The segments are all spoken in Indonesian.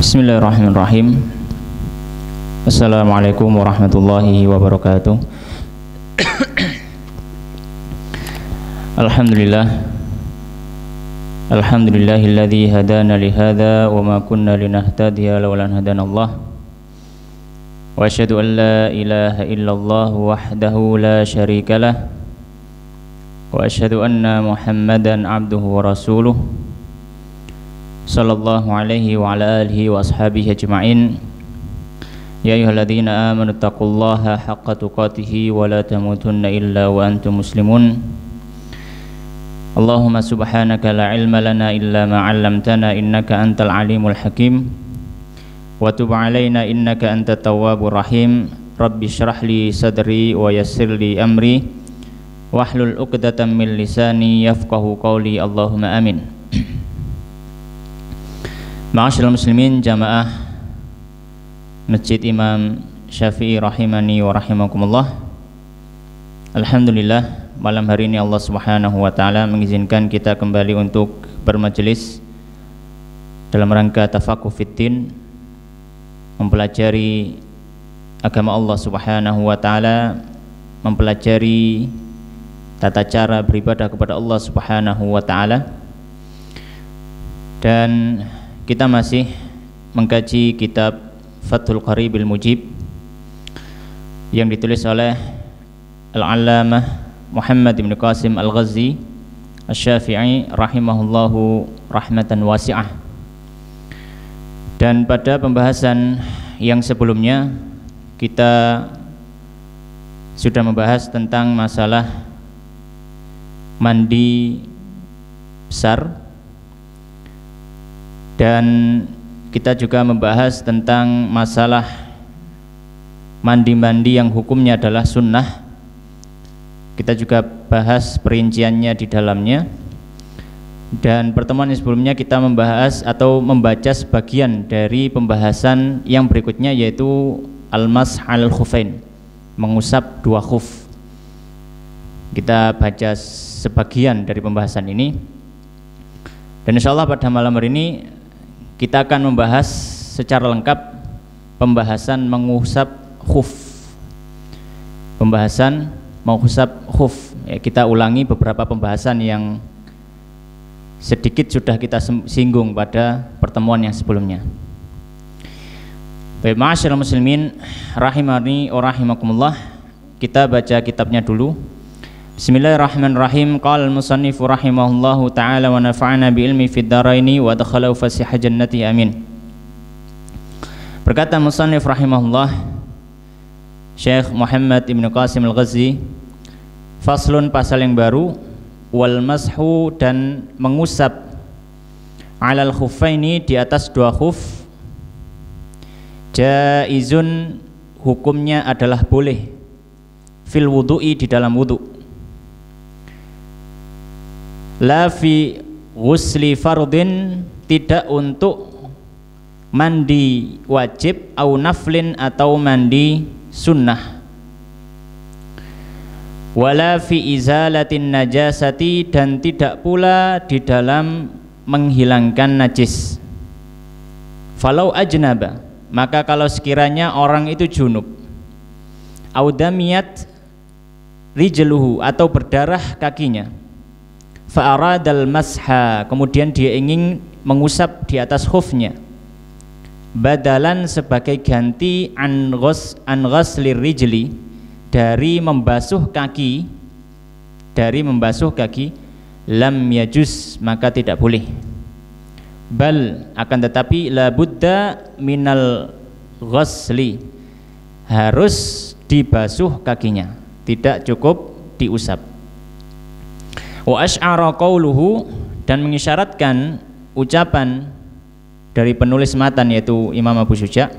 Bismillahirrahmanirrahim. Assalamualaikum warahmatullahi wabarakatuh. Alhamdulillah. Alhamdulillahilladzi hadana li hadza wa ma kunna linahtadiya laula an hadanallah. Wa asyhadu an la ilaha illallah wahdahu la syarikalah. Wa asyhadu anna Muhammadan abduhu wa rasuluh. Sallallahu alaihi wa ala alihi wa ashabihi ajma'in. Ya ayyuhalladzina amanu taqullaha haqqa tuqatih wa la tamutunna illa wa antum muslimun. Allahumma subhanaka la ilma lana illa ma 'allamtana innaka antal alimul hakim. Wa tub 'alaina innaka antat tawwabur rahim. Rabbi shrah li sadri wa yassir li amri wahlul 'uqdatam min lisani yafqahu qawli. Allahumma amin. Ma'asyiral muslimin jamaah Masjid Imam Syafi'i rahimani wa rahimakumullah. Alhamdulillah, malam hari ini Allah Subhanahu wa taala mengizinkan kita kembali untuk bermajelis dalam rangka tafaqquh fiddin, mempelajari agama Allah Subhanahu wa taala, mempelajari tata cara beribadah kepada Allah Subhanahu wa taala. Dan kita masih mengkaji kitab Fathul Qaribil Mujib yang ditulis oleh Al-Allamah Muhammad bin Qasim Al-Ghazi Asy-Syafi'i rahimahullahu rahmatan wasi'ah. Dan pada pembahasan yang sebelumnya kita sudah membahas tentang masalah mandi besar, dan kita juga membahas tentang masalah mandi-mandi yang hukumnya adalah sunnah. Kita juga bahas perinciannya di dalamnya. Dan pertemuan yang sebelumnya kita membahas atau membaca sebagian dari pembahasan yang berikutnya, yaitu al-mash 'alal khuffain, mengusap dua khuf. Kita baca sebagian dari pembahasan ini. Dan insyaallah pada malam hari ini kita akan membahas secara lengkap pembahasan mengusap khuf. Pembahasan mengusap khuf. Ya, kita ulangi beberapa pembahasan yang sedikit sudah kita singgung pada pertemuan yang sebelumnya. Baik, ma'asyiral muslimin rahimani wa rahimakumullah. Kita baca kitabnya dulu. Bismillahirrahmanirrahim. Qala al-musannif rahimahullahu ta'ala wa nafa'ana bi ilmi fid dharaini wa dakhalahu fasih jannati amin. Berkata musannif rahimahullah Syekh Muhammad ibn Qasim Al-Ghazi, faslun, pasal yang baru, wal mashu, dan mengusap, alal khuffaini, di atas dua khuf, jaizun, hukumnya adalah boleh, fil wudu'i, di dalam wudu', la fi ghusli fardin, tidak untuk mandi wajib, au naflin, atau mandi sunnah, wala fi izalatin najasati, dan tidak pula di dalam menghilangkan najis. Falau ajnaba, maka kalau sekiranya orang itu junub, au damiyat rijluhu, atau berdarah kakinya, fa'aradal masha, kemudian dia ingin mengusap di atas khufnya, badalan, sebagai ganti, an ghaslir rijli, dari membasuh kaki, lam yajuz, maka tidak boleh. Bal, akan tetapi, la budda minal ghasli, harus dibasuh kakinya, tidak cukup diusap. Wa asy'ara qauluhu, dan mengisyaratkan ucapan dari penulis matan, yaitu Imam Abu Syuja',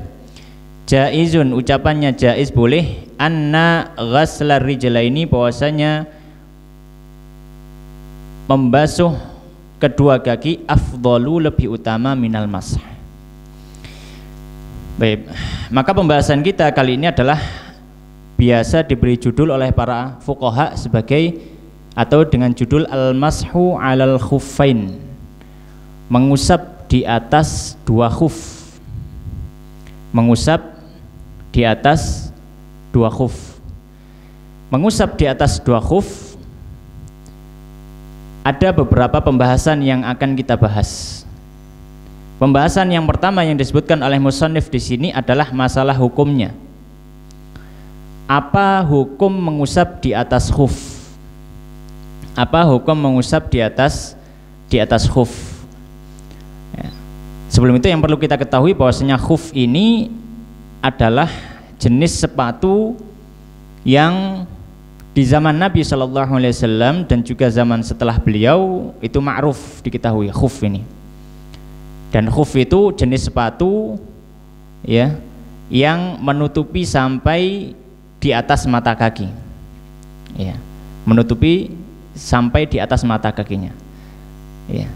jaizun, ucapannya jaiz, boleh, anna ghaslar rijlaini, bahwasanya membasuh kedua kaki, afdalu, lebih utama, minal masah. Baik, maka pembahasan kita kali ini adalah biasa diberi judul oleh para fuqaha sebagai, atau dengan judul al-mashu 'alal khuffain, mengusap di atas dua khuf. mengusap di atas 2 khuf. Mengusap di atas 2 khuf ada beberapa pembahasan yang akan kita bahas. Pembahasan yang pertama yang disebutkan oleh musannif di sini adalah masalah hukumnya. Apa hukum mengusap di atas khuf? Apa hukum mengusap di atas khuf? Ya. Sebelum itu yang perlu kita ketahui bahwasanya khuf ini adalah jenis sepatu yang di zaman Nabi SAW dan juga zaman setelah beliau itu ma'ruf, diketahui khuf ini. Dan khuf itu jenis sepatu ya yang menutupi sampai di atas mata kaki. Ya, menutupi sampai di atas mata kakinya. Ya.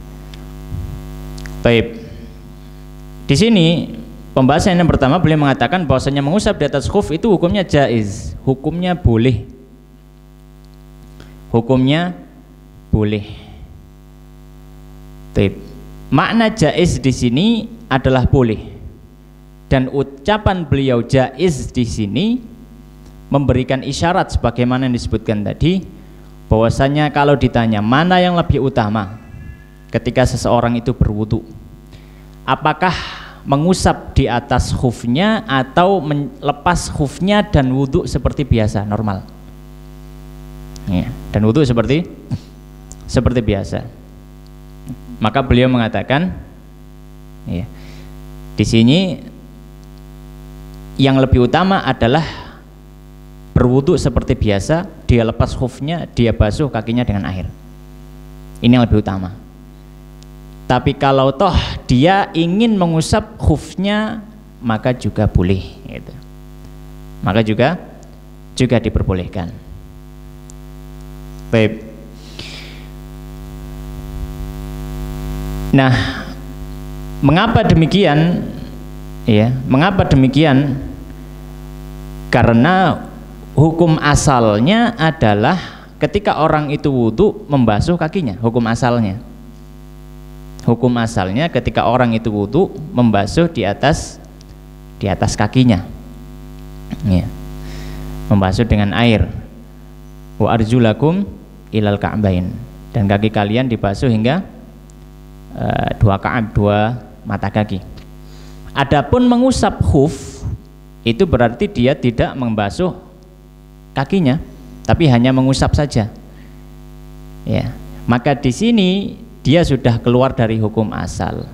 Baik. Di sini pembahasan yang pertama beliau mengatakan bahwasanya mengusap di atas khuf itu hukumnya jaiz, hukumnya boleh. Hukumnya boleh. Baik. Makna jaiz di sini adalah boleh. Dan ucapan beliau jaiz di sini memberikan isyarat sebagaimana yang disebutkan tadi, bahwasanya kalau ditanya mana yang lebih utama ketika seseorang itu berwudu, apakah mengusap di atas khufnya atau melepas khufnya dan wudu seperti biasa normal ya, dan wudu seperti biasa, maka beliau mengatakan ya, di sini yang lebih utama adalah berwudu seperti biasa, dia lepas khufnya, dia basuh kakinya dengan air. Ini yang lebih utama. Tapi kalau toh dia ingin mengusap khufnya, maka juga boleh gitu. Maka juga diperbolehkan. Baik. Nah, mengapa demikian? Ya, mengapa demikian? Karena hukum asalnya adalah ketika orang itu wudu membasuh kakinya. Hukum asalnya ketika orang itu wudu membasuh di atas kakinya ya. Membasuh dengan air. Wa arjulakum ilal ka'bain, dan kaki kalian dibasuh hingga 2 mata kaki. Adapun mengusap khuf itu berarti dia tidak membasuh kakinya, tapi hanya mengusap saja. Ya, maka di sini dia sudah keluar dari hukum asal.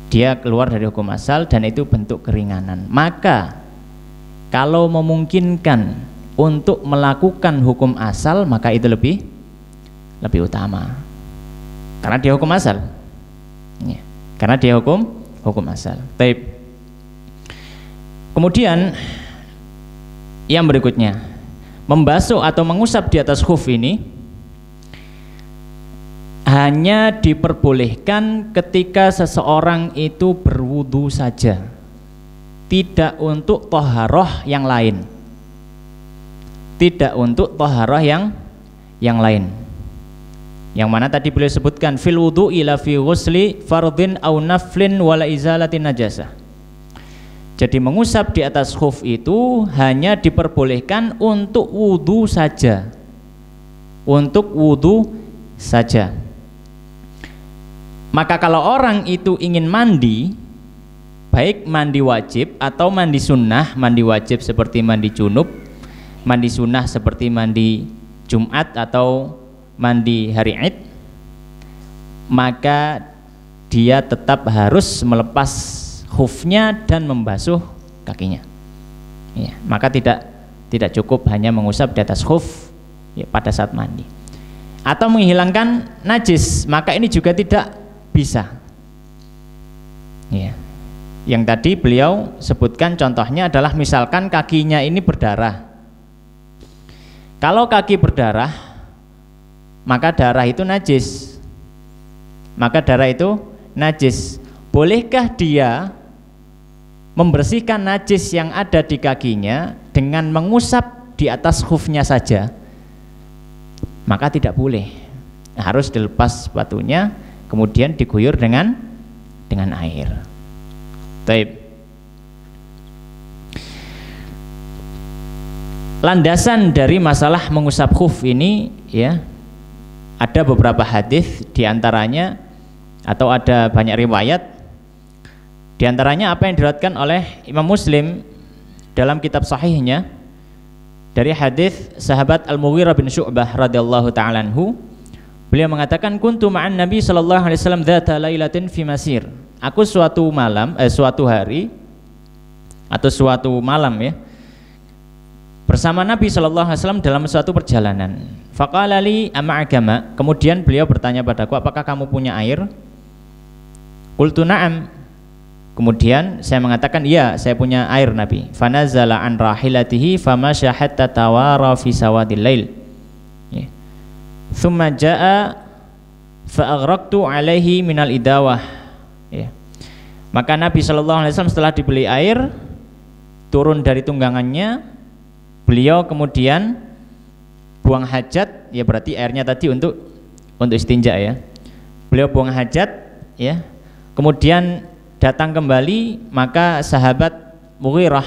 Dia keluar dari hukum asal dan itu bentuk keringanan. Maka kalau memungkinkan untuk melakukan hukum asal, maka itu lebih utama. Karena dia hukum asal. Ya, karena dia hukum asal. Baik. Kemudian yang berikutnya, membasuh atau mengusap di atas khuf ini hanya diperbolehkan ketika seseorang itu berwudu saja, tidak untuk thaharah yang lain, tidak untuk thaharah yang lain. Yang mana tadi beliau sebutkan fil wudu ila fi ghusli fardhin aw naflin wala izalatin najasah. Jadi mengusap di atas khuf itu hanya diperbolehkan untuk wudu saja. Untuk wudu saja. Maka kalau orang itu ingin mandi, baik mandi wajib atau mandi sunnah, mandi wajib seperti mandi junub, mandi sunnah seperti mandi Jumat atau mandi hari Id, maka dia tetap harus melepas khufnya dan membasuh kakinya. Ya, maka tidak cukup hanya mengusap di atas khuf ya, pada saat mandi. Atau menghilangkan najis, maka ini juga tidak bisa. Ya. Yang tadi beliau sebutkan contohnya adalah misalkan kakinya ini berdarah. Kalau kaki berdarah, maka darah itu najis. Bolehkah dia membersihkan najis yang ada di kakinya dengan mengusap di atas khufnya saja? Maka tidak boleh. Harus dilepas sepatunya, kemudian diguyur dengan air. Taib. landasan dari masalah mengusap khuf ini ya, ada beberapa hadis, diantaranya atau ada banyak riwayat, diantaranya apa yang diriwayatkan oleh Imam Muslim dalam kitab sahihnya dari hadis sahabat Al-Mughirah bin Syu'bah radhiyallahu ta'ala anhu. Beliau mengatakan, kuntu ma'an Nabi sallallahu alaihi wasallam dzata lailatin fi masir. Aku suatu hari atau suatu malam ya, bersama Nabi sallallahu alaihi wasallam dalam suatu perjalanan. Faqala li ama'akama, kemudian beliau bertanya padaku, apakah kamu punya air? Qultu na'am. Kemudian saya mengatakan, ya, saya punya air Nabi. Fanazala an rahilatihi famasya hatta tawara fi sawadil lail. Thumma jaa fa'aghraqtu alaihi minal idawah. Ya. Maka Nabi sallallahu alaihi wasallam setelah dibeli air, turun dari tunggangannya, beliau kemudian buang hajat, ya berarti airnya tadi untuk istinja ya. Beliau buang hajat ya. Kemudian datang kembali, maka sahabat Mughirah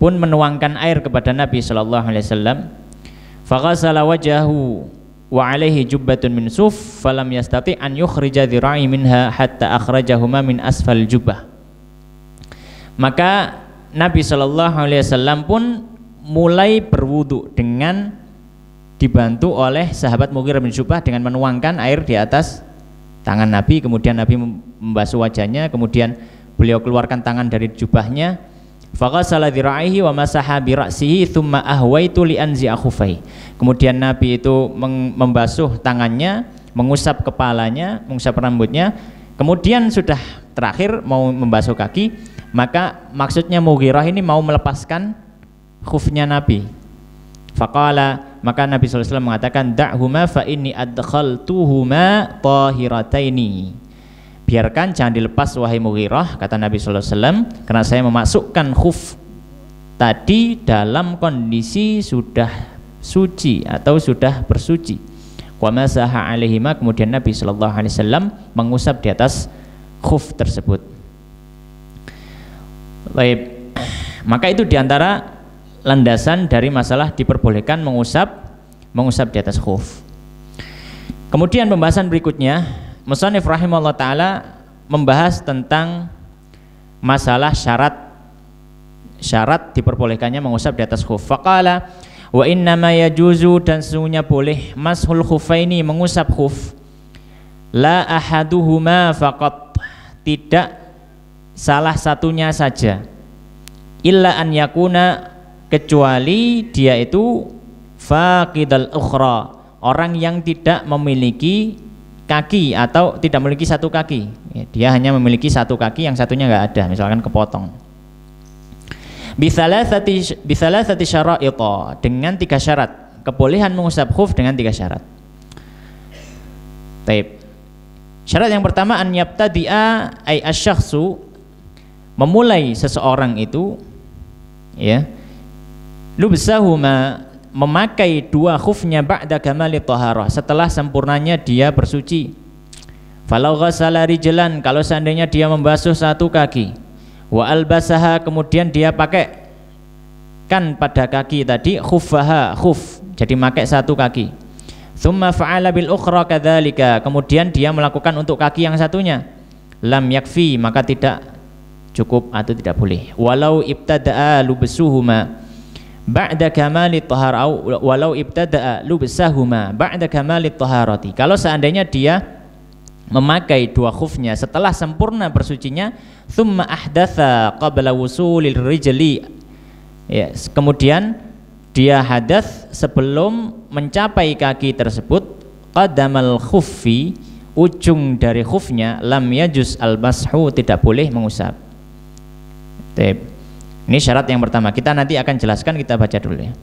pun menuangkan air kepada Nabi sallallahu alaihi wasallam. Faghasala wajahu wa alaihi jubbatun min suf falam yastati an yukhrija dhira'i minha hatta akhrajahuma min asfal jubbah. Maka Nabi sallallahu alaihi wasallam pun mulai berwudu dengan dibantu oleh sahabat Mughirah bin Syu'bah dengan menuangkan air di atas tangan Nabi. Kemudian Nabi membasuh wajahnya, kemudian beliau keluarkan tangan dari jubahnya. Faghasala dhira'ihi wa masaha bi ra'sihi thumma ahwaitu li anzi'a khufai. Kemudian Nabi itu membasuh tangannya, mengusap kepalanya, mengusap rambutnya. Kemudian sudah terakhir mau membasuh kaki, maka maksudnya Mughirah ini mau melepaskan khufnya Nabi. Faqala, maka Nabi sallallahu alaihi wasallam mengatakan, da'huma fa inni adkhaltuhuma tahirataini. Biarkan, jangan dilepas wahai Mughirah, kata Nabi sallallahu alaihi wasallam, karena saya memasukkan khuf tadi dalam kondisi sudah suci atau sudah bersuci. Wa masaha alaihima, kemudian Nabi sallallahu alaihi wasallam mengusap di atas khuf tersebut. Baik. Maka itu diantara landasan dari masalah diperbolehkan mengusap di atas khuf. Kemudian pembahasan berikutnya, Musannif rahimahullah ta'ala membahas tentang masalah syarat diperbolehkannya mengusap di atas khuf. Faqala wa innama yajuzu, dan sesungguhnya boleh mashul khufaini, mengusap khuf, la ahaduhuma faqat, tidak salah satunya saja, illa an yakuna, kecuali dia itu faqidal ukhra, orang yang tidak memiliki kaki atau tidak memiliki satu kaki ya, dia hanya memiliki satu kaki, yang satunya nggak ada, misalkan kepotong. Bithalathati syara'ita, dengan 3 syarat, kebolehan mengusap khuf dengan 3 syarat. Taib. Syarat yang pertama, an yabtadi'a ay asyakhsu, memulai seseorang itu ya, lubsahuma, memakai 2 khufnya ba'da kamali taharah, setelah sempurnanya dia bersuci. Falau ghasala rijlan, kalau seandainya dia membasuh 1 kaki, wa albasaha, kemudian dia pakai kan pada kaki tadi khuffaha, khuf, jadi pakai 1 kaki. Tsumma fa'ala bil ukhra kadzalika, kemudian dia melakukan untuk kaki yang satunya, lam yakfi, maka tidak cukup atau tidak boleh. Walau ibtada'a lubsuhuma ba'da kamali tahara, walau ibtada'a lubsahuma ba'da kamali taharati, kalau seandainya dia memakai 2 khufnya setelah sempurna bersucinya, thumma ahdatha qabla wusulil rijli, ya, kemudian dia hadas sebelum mencapai kaki tersebut, qadamal khuffi, ujung dari khufnya, lam yajuz al-mashu, tidak boleh mengusap. Ini syarat yang pertama, kita nanti akan jelaskan, kita baca dulu ya.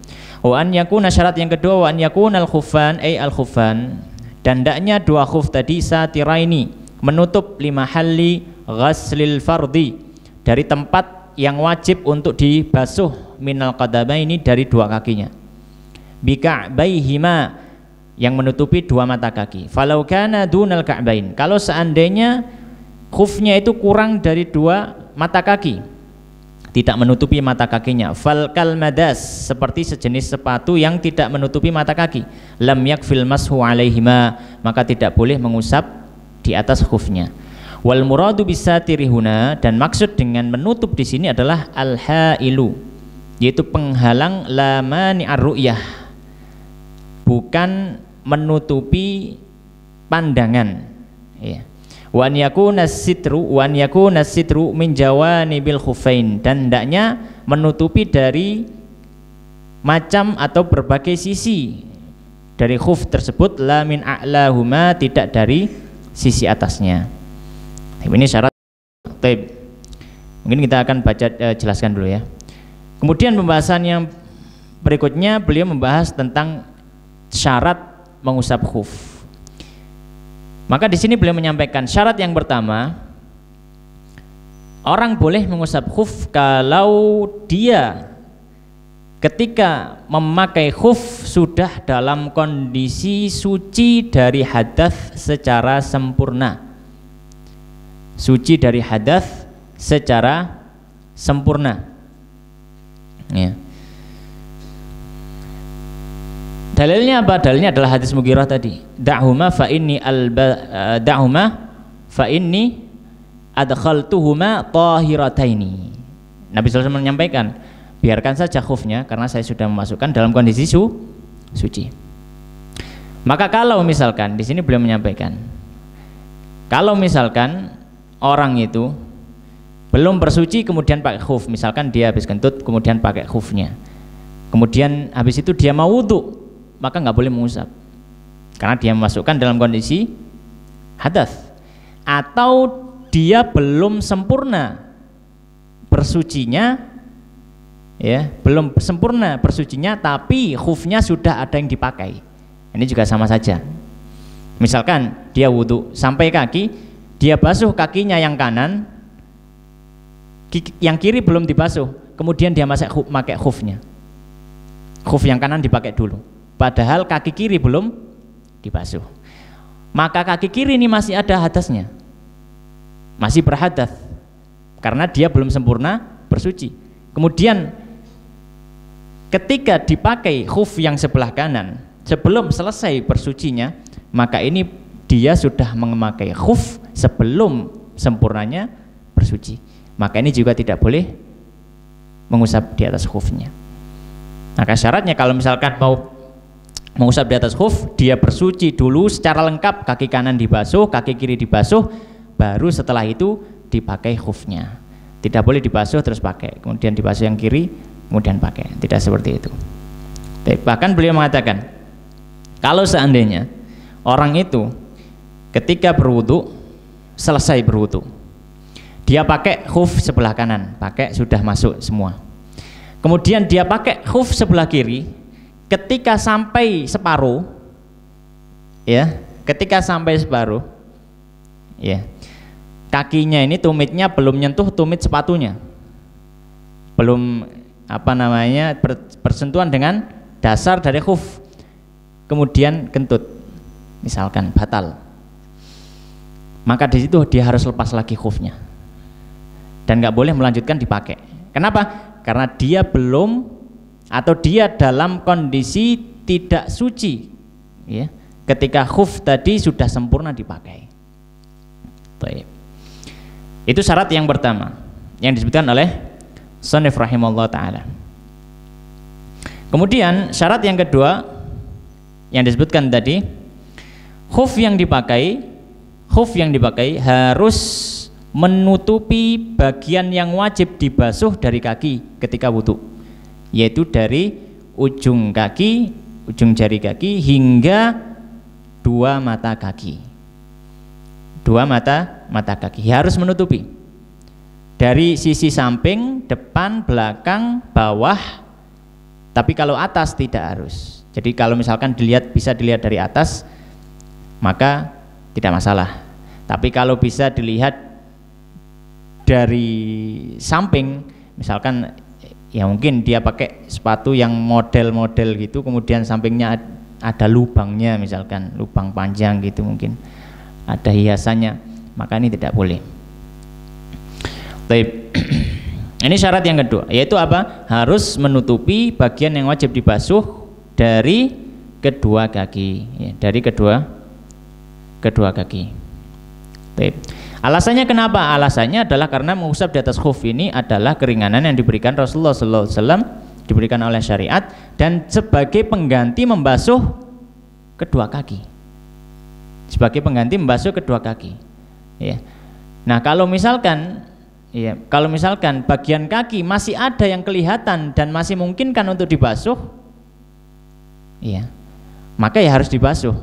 Wa an yakuna, syarat yang kedua, wa an yakuna al-khuffan ay al-khuffan, dan hendaknya 2 khuf tadi satiraini, menutup limahalli ghaslil fardi, dari tempat yang wajib untuk dibasuh, minal qadamaini, dari 2 kakinya, bika'baihima, yang menutupi 2 mata kaki. Falau kana dunal ka'bain, kalau seandainya khufnya itu kurang dari 2 mata kaki, tidak menutupi mata kakinya. Fal kalmadas, seperti sejenis sepatu yang tidak menutupi mata kaki. Lam yakfil mashu alaihima, maka tidak boleh mengusap di atas khufnya. Wal muradu bisatiri huna, dan maksud dengan menutup di sini adalah al hailu, yaitu penghalang la mani'ar ru'yah, bukan menutupi pandangan, ya. Wa an yakuna sitru min jawanibil khufain, dan hendaknya menutupi dari macam atau berbagai sisi dari khuf tersebut, la min a'lahuma, tidak dari sisi atasnya. Ini syarat. Mungkin kita akan baca, jelaskan dulu ya. Kemudian pembahasan yang berikutnya, beliau membahas tentang syarat mengusap khuf. Maka di sini beliau menyampaikan syarat yang pertama, orang boleh mengusap khuf kalau dia ketika memakai khuf sudah dalam kondisi suci dari hadath secara sempurna. Suci dari hadath secara sempurna. Ya. Dalilnya apa? Dalilnya adalah hadis Mughirah tadi. Da'huma fa inni adkhaltuhuma tahirataini. Nabi SAW menyampaikan, biarkan saja khufnya karena saya sudah memasukkan dalam kondisi suci. Maka kalau misalkan di sini beliau menyampaikan, kalau misalkan orang itu belum bersuci kemudian pakai khuf, misalkan dia habis kentut kemudian pakai khufnya, kemudian habis itu dia mau wudu, maka nggak boleh mengusap karena dia memasukkan dalam kondisi hadas, atau dia belum sempurna bersucinya, ya, belum sempurna bersucinya tapi khufnya sudah ada yang dipakai, ini juga sama saja. Misalkan dia wudhu sampai kaki, dia basuh kakinya yang kanan, yang kiri belum dibasuh, kemudian dia pakai khufnya, khuf yang kanan dipakai dulu, padahal kaki kiri belum dibasuh, maka kaki kiri ini masih ada hadasnya, masih berhadas karena dia belum sempurna bersuci. Kemudian ketika dipakai khuf yang sebelah kanan sebelum selesai bersucinya, maka ini dia sudah memakai khuf sebelum sempurnanya bersuci, maka ini juga tidak boleh mengusap di atas khufnya. Maka syaratnya kalau misalkan mau mengusap di atas khuf, dia bersuci dulu secara lengkap, kaki kanan dibasuh, kaki kiri dibasuh, baru setelah itu dipakai khufnya. Tidak boleh dibasuh terus pakai, kemudian dibasuh yang kiri kemudian pakai, tidak seperti itu. Bahkan beliau mengatakan, kalau seandainya orang itu ketika berwudu, selesai berwudu, dia pakai khuf sebelah kanan, pakai sudah masuk semua, kemudian dia pakai khuf sebelah kiri, ketika sampai separuh, ya, ketika sampai separuh, ya, kakinya ini tumitnya belum nyentuh tumit sepatunya, belum bersentuhan dengan dasar dari khuf, kemudian kentut, misalkan batal, maka di situ dia harus lepas lagi khufnya dan nggak boleh melanjutkan dipakai. Kenapa? Karena dia belum, atau dia dalam kondisi tidak suci, ya, ketika khuf tadi sudah sempurna dipakai. Baik. Itu syarat yang pertama yang disebutkan oleh Shonif rahimahullah ta'ala. Kemudian syarat yang kedua yang disebutkan tadi, khuf yang dipakai harus menutupi bagian yang wajib dibasuh dari kaki ketika wudu, yaitu dari ujung kaki, ujung jari kaki hingga dua mata kaki. Dua mata kaki harus menutupi dari sisi samping, depan, belakang, bawah. Tapi kalau atas tidak harus. Jadi kalau misalkan bisa dilihat dari atas, maka tidak masalah. Tapi kalau bisa dilihat dari samping, misalkan ya mungkin dia pakai sepatu yang model-model gitu, kemudian sampingnya ada lubangnya, misalkan lubang panjang gitu, mungkin ada hiasannya, maka ini tidak boleh. Baik. Ini syarat yang kedua, yaitu apa? Harus menutupi bagian yang wajib dibasuh dari kedua kaki, ya, dari kedua kaki. Baik. Alasannya kenapa? Alasannya adalah karena mengusap di atas khuf ini adalah keringanan yang diberikan Rasulullah SAW, diberikan oleh syariat, dan sebagai pengganti membasuh kedua kaki. Sebagai pengganti membasuh kedua kaki. Ya. Nah, kalau misalkan bagian kaki masih ada yang kelihatan dan masih memungkinkan untuk dibasuh, ya, maka ya harus dibasuh.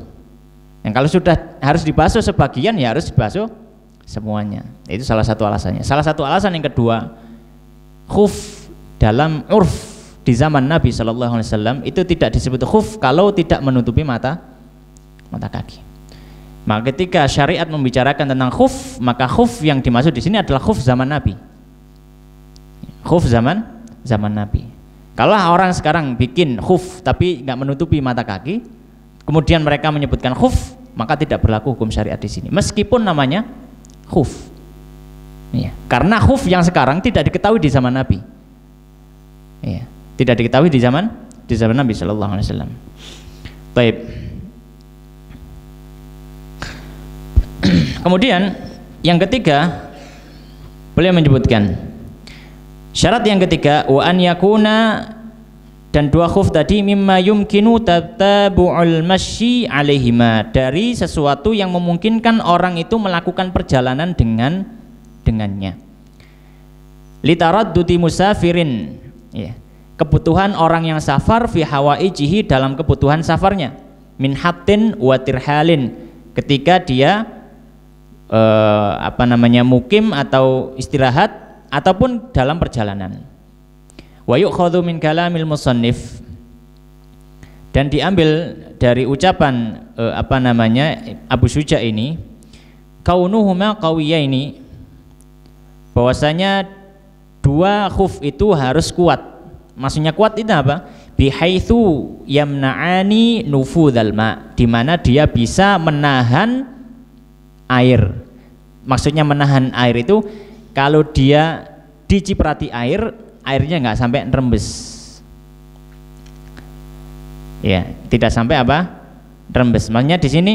Yang kalau sudah harus dibasuh sebagian, ya harus dibasuh semuanya. Itu salah satu alasannya. Salah satu alasan yang kedua, khuf dalam urf di zaman Nabi SAW itu tidak disebut khuf kalau tidak menutupi mata kaki. Maka ketika syariat membicarakan tentang khuf, maka khuf yang dimaksud di sini adalah khuf zaman Nabi. Khuf zaman Nabi. Kalau orang sekarang bikin khuf tapi nggak menutupi mata kaki, kemudian mereka menyebutkan khuf, maka tidak berlaku hukum syariat di sini. Meskipun namanya khuf. Ya, karena khuf yang sekarang tidak diketahui di zaman Nabi. Ya, tidak diketahui di zaman Nabi Shallallahu Alaihi Wasallam. Baik. Kemudian yang ketiga, beliau menyebutkan syarat yang ketiga, wa an yakuna, dan dua khuf tadi mimma yumkinu tatabu'ul masyi alaihima, dari sesuatu yang memungkinkan orang itu melakukan perjalanan dengannya. Litaraddudi musafirin, ya, kebutuhan orang yang safar fi hawaijihi, dalam kebutuhan safarnya, min hatin wa tirhalin, ketika dia mukim atau istirahat ataupun dalam perjalanan. Wa yu'khadhu min kalamil musannif, dan diambil dari ucapan Abu Syuja ini, kaunuhuma qawiyaini, bahwasanya dua khuf itu harus kuat. Maksudnya kuat itu apa? Bihaitsu yamna'ani nufudhal ma, di mana dia bisa menahan air. Maksudnya menahan air itu kalau dia diciprati air, airnya nggak sampai rembes, ya, tidak sampai rembes. Maksudnya di sini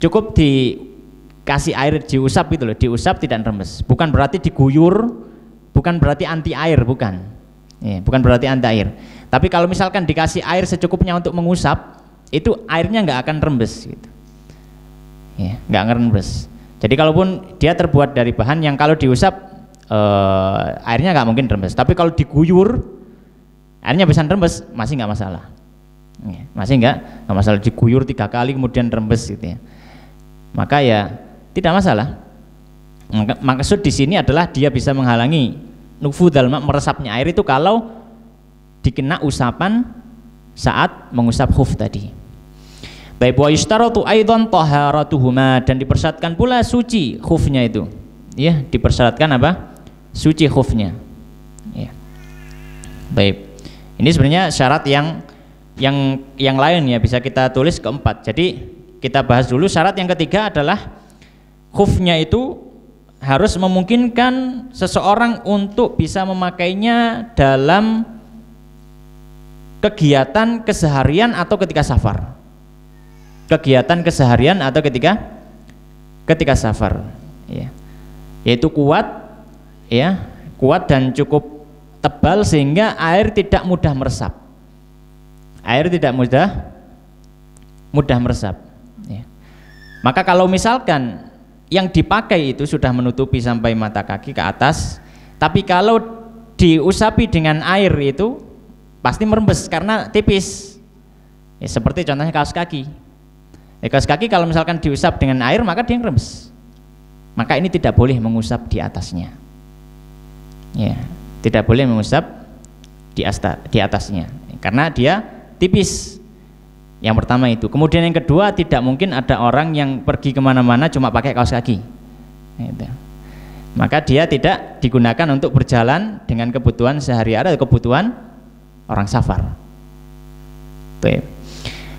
cukup dikasih air, diusap gitu loh, diusap tidak rembes. Bukan berarti diguyur, bukan berarti anti air, bukan, ya, bukan berarti anti air. Tapi kalau misalkan dikasih air secukupnya untuk mengusap, itu airnya nggak akan rembes gitu. Ya, nggak akan rembes. Jadi kalaupun dia terbuat dari bahan yang kalau diusap airnya nggak mungkin rembes, tapi kalau diguyur airnya bisa rembes, masih nggak masalah. Ya, masih nggak masalah, diguyur 3 kali kemudian rembes gitu ya, maka ya tidak masalah. Maksud di sini adalah dia bisa menghalangi nufudhal ma, meresapnya air itu kalau dikena usapan saat mengusap khuf tadi. Baik, wa yushtaratu aidan taharatuhuma, dan dipersyaratkan pula suci khufnya itu. Ya, dipersyaratkan apa? Suci khufnya. Ya. Baik. Ini sebenarnya syarat yang lain ya, bisa kita tulis keempat. Jadi kita bahas dulu syarat yang ketiga adalah khufnya itu harus memungkinkan seseorang untuk bisa memakainya dalam kegiatan keseharian atau ketika safar. Kegiatan keseharian atau ketika safar, ya, yaitu kuat, ya, kuat dan cukup tebal sehingga air tidak mudah meresap. Air tidak mudah meresap. Ya. Maka kalau misalkan yang dipakai itu sudah menutupi sampai mata kaki ke atas, tapi kalau diusapi dengan air itu pasti merembes karena tipis. Ya, seperti contohnya kaos kaki. Kaos kaki kalau misalkan diusap dengan air maka dia rembes. Maka ini tidak boleh mengusap di atasnya. Ya, tidak boleh mengusap di atasnya karena dia tipis. Yang pertama itu. Kemudian yang kedua, tidak mungkin ada orang yang pergi kemana-mana cuma pakai kaos kaki. Gitu. Maka dia tidak digunakan untuk berjalan dengan kebutuhan sehari-hari atau kebutuhan orang safar. Tuh.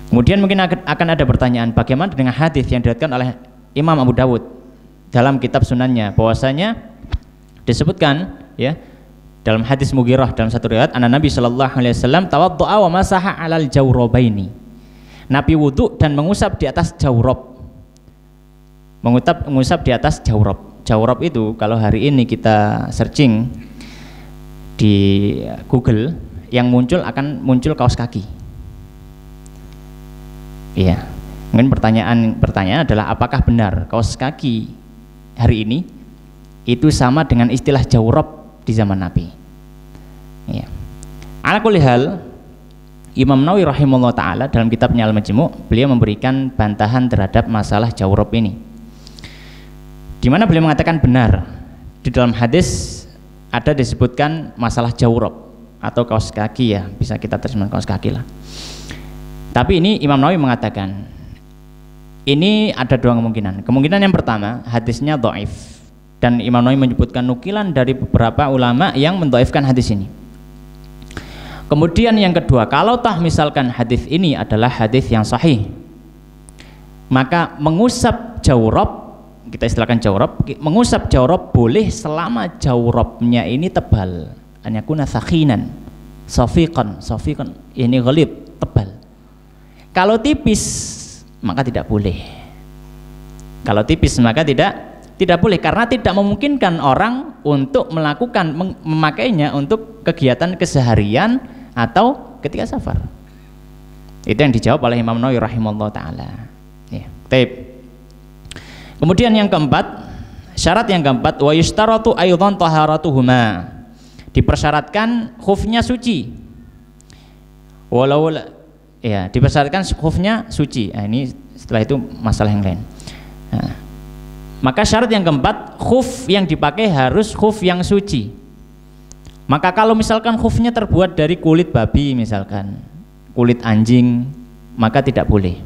Kemudian mungkin akan ada pertanyaan, bagaimana dengan hadis yang diriwayatkan oleh Imam Abu Dawud dalam kitab sunannya, bahwasanya disebutkan, ya, dalam hadis Mughirah dalam satu riwayat, anna Nabi sallallahu alaihi wasallam tawaddu'a wa masaha 'alal jawrabaini. Nabi wudu dan mengusap di atas jawrab. Mengusap di atas jawrab. Jawrab itu kalau hari ini kita searching di Google, yang akan muncul kaos kaki. Iya. Mungkin pertanyaan adalah apakah benar kaos kaki hari ini itu sama dengan istilah jawrab di zaman Nabi? Iya. Ala kulli hal, Imam Nawawi rahimahullah taala dalam kitabnya Al-Majmu' beliau memberikan bantahan terhadap masalah jawrab ini. Di mana beliau mengatakan benar di dalam hadis ada disebutkan masalah jawrab atau kaos kaki, ya bisa kita terjemahkan kaos kaki lah. Tapi ini Imam Nawawi mengatakan ini ada dua kemungkinan. Kemungkinan yang pertama, hadisnya dhaif, dan Imam Nawawi menyebutkan nukilan dari beberapa ulama yang mendhaifkan hadis ini. Kemudian yang kedua, kalau tah misalkan hadis ini adalah hadis yang sahih, maka mengusap jawrab, kita istilahkan jawrab, mengusap jawrab boleh selama jawrabnya ini tebal, an yakuna sakhinan, safiqan, ini ghalid, tebal. Kalau tipis maka tidak boleh. Kalau tipis maka tidak boleh, karena tidak memungkinkan orang untuk memakainya untuk kegiatan keseharian atau ketika safar. Itu yang dijawab oleh Imam Nawawi rahimahullah taala. Ya, taib. Kemudian yang keempat, syarat yang keempat, wa yushtaratu aidan taharatuhuma. Dipersyaratkan khufnya suci. Walau ya, dipersyaratkan khufnya suci. Nah, ini setelah itu masalah yang lain. Nah, maka syarat yang keempat, khuf yang dipakai harus khuf yang suci. Maka kalau misalkan khufnya terbuat dari kulit babi misalkan, kulit anjing, maka tidak boleh.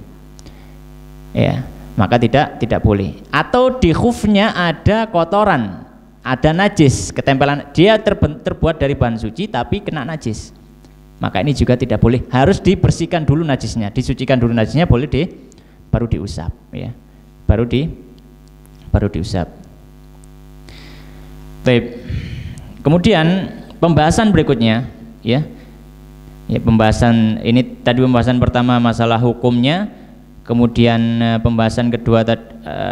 Ya, maka tidak boleh. Atau di khufnya ada kotoran, ada najis, ketempelan, dia terbuat dari bahan suci tapi kena najis, maka ini juga tidak boleh, harus dibersihkan dulu najisnya, disucikan dulu najisnya, baru diusap, ya, baru diusap. Baik. Kemudian pembahasan berikutnya, ya pembahasan ini tadi, pembahasan pertama masalah hukumnya, kemudian pembahasan kedua,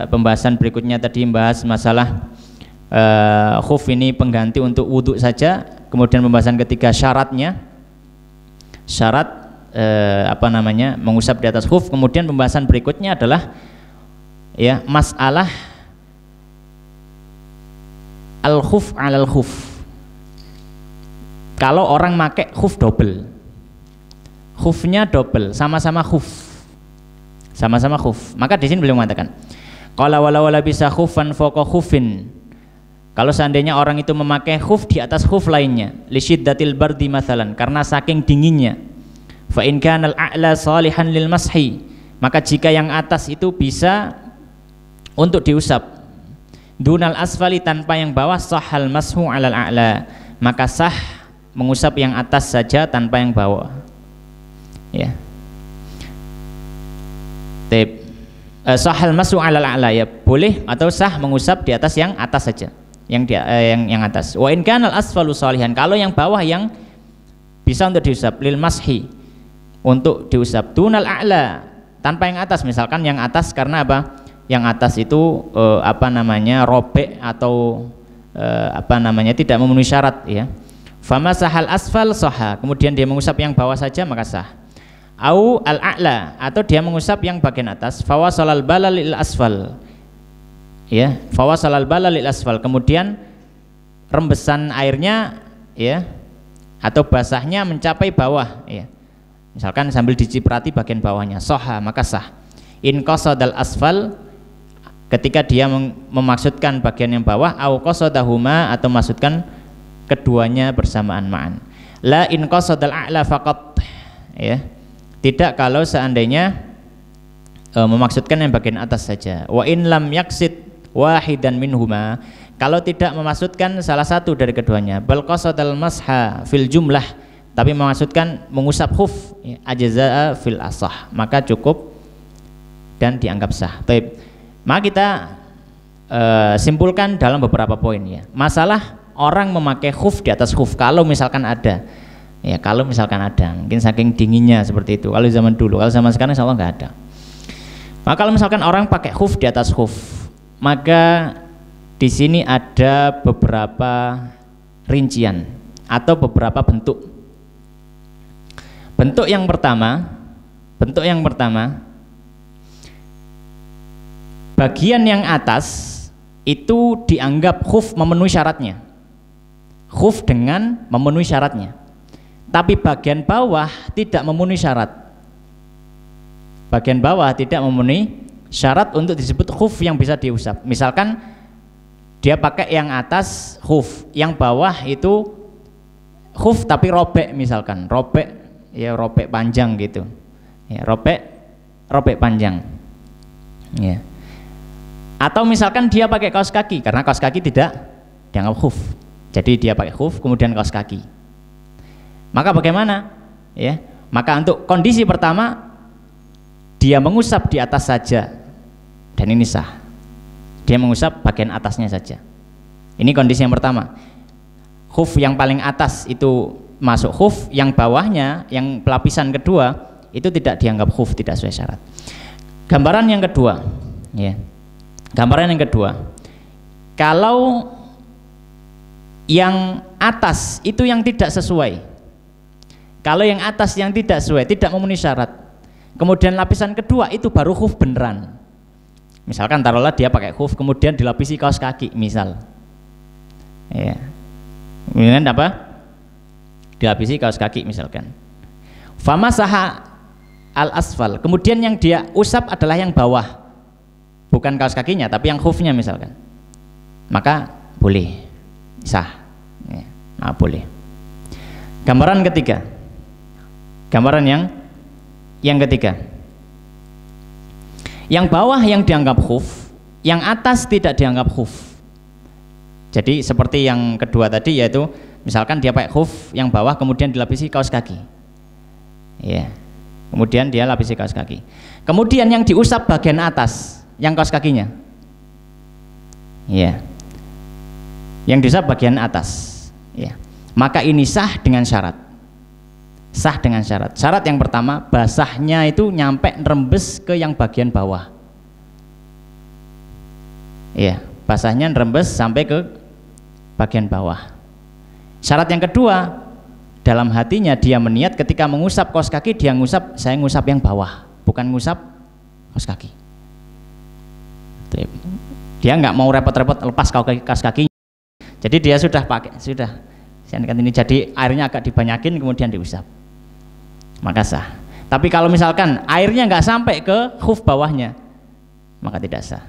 pembahasan berikutnya tadi membahas masalah khuf ini pengganti untuk wudhu saja, kemudian pembahasan ketiga syaratnya, syarat mengusap di atas khuf. Kemudian pembahasan berikutnya adalah ya masalah al khuf alal khuf. Kalau orang pakai khuf double, khufnya double, sama-sama khuf, maka di sini beliau mengatakan qala wala bisa khufan fawqa khufin. Kalau seandainya orang itu memakai khuf di atas khuf lainnya, li syiddatil bardi mathalan, karena saking dinginnya, fa in kana al-a'la salihan lil mashi, maka jika yang atas itu bisa untuk diusap, dunal asfali, tanpa yang bawah, sahal mashu alal a'la, maka sah mengusap yang atas saja tanpa yang bawah, ya. Sahal mashu alal a'la, ya boleh atau sah mengusap di atas yang atas saja, yang atas. Wa in kana al asfalu salihan, kalau yang bawah yang bisa untuk diusap, lil mashi, untuk diusap, dunal a'la, tanpa yang atas. Misalkan yang atas karena apa? Yang atas itu robek atau tidak memenuhi syarat, ya. Fama sahal asfal soha, kemudian dia mengusap yang bawah saja maka sah. Au al-a'la, atau dia mengusap yang bagian atas, fawasalal balal lil asfal, ya, fawasalal balal lil asfal, kemudian rembesan airnya, ya, atau basahnya mencapai bawah, ya. Misalkan sambil diciprati bagian bawahnya, soha, maka sah. In qasadal asfal, ketika dia memaksudkan bagian yang bawah, au qasadahuma, atau maksudkan keduanya bersamaan ma'an. La in qasadal a'la faqat, ya, tidak kalau seandainya memaksudkan yang bagian atas saja. Wa in lam yaksid wahidan minhuma, kalau tidak memaksudkan salah satu dari keduanya, bal qasadal masha fil jumlah, tapi memaksudkan mengusap khuf, ya, ajza'a fil asah, maka cukup dan dianggap sah. Baik. Maka kita simpulkan dalam beberapa poin, ya. Masalah orang memakai khuf di atas khuf kalau misalkan ada. Ya, kalau misalkan ada, mungkin saking dinginnya seperti itu. Kalau zaman dulu, kalau zaman sekarang insya Allah nggak ada. Maka kalau misalkan orang pakai khuf di atas khuf, maka di sini ada beberapa rincian atau beberapa bentuk. Bentuk yang pertama, bagian yang atas itu dianggap khuf memenuhi syaratnya. Khuf dengan memenuhi syaratnya. Tapi bagian bawah tidak memenuhi syarat. Bagian bawah tidak memenuhi syarat untuk disebut khuf yang bisa diusap. Misalkan dia pakai yang atas khuf, yang bawah itu khuf tapi robek, misalkan robek, ya robek panjang gitu. Ya, robek panjang. Ya. Atau misalkan dia pakai kaos kaki, karena kaos kaki tidak dianggap khuf. Jadi dia pakai khuf kemudian kaos kaki. Maka bagaimana? Ya, maka untuk kondisi pertama dia mengusap di atas saja dan ini sah. Dia mengusap bagian atasnya saja. Ini kondisi yang pertama. Khuf yang paling atas itu masuk khuf, yang bawahnya, yang pelapisan kedua itu tidak dianggap khuf, tidak sesuai syarat. Gambaran yang kedua, ya. Gambaran yang kedua. Kalau yang atas itu yang tidak sesuai. Kalau yang atas yang tidak sesuai, tidak memenuhi syarat, kemudian lapisan kedua itu baru khuf beneran. Misalkan taruhlah dia pakai khuf kemudian dilapisi kaos kaki, misal. Ya. Kemudian apa? Dilapisi kaos kaki misalkan. Famasaha al asfal. Kemudian yang dia usap adalah yang bawah. Bukan kaos kakinya tapi yang khufnya misalkan. Maka boleh. Sah. Ya. Nah, boleh. Gambaran ketiga. Gambaran yang ketiga. Yang bawah yang dianggap khuf, yang atas tidak dianggap khuf. Jadi seperti yang kedua tadi, yaitu misalkan dia pakai khuf yang bawah kemudian dilapisi kaos kaki. Ya. Kemudian dia lapisi kaos kaki. Kemudian yang diusap bagian atas, yang kaos kakinya. Ya. Yang diusap bagian atas. Ya. Maka ini sah dengan syarat. Sah dengan syarat. Syarat yang pertama, basahnya itu nyampe rembes ke yang bagian bawah. Iya, basahnya rembes sampai ke bagian bawah. Syarat yang kedua, dalam hatinya dia meniat ketika mengusap kaos kaki, dia ngusap, saya ngusap yang bawah, bukan ngusap kaos kaki. Dia nggak mau repot-repot lepas kaos kaki. Jadi dia sudah pakai, sudah. Ini jadi airnya agak dibanyakin kemudian diusap. Maka sah. Tapi kalau misalkan airnya nggak sampai ke khuf bawahnya, maka tidak sah.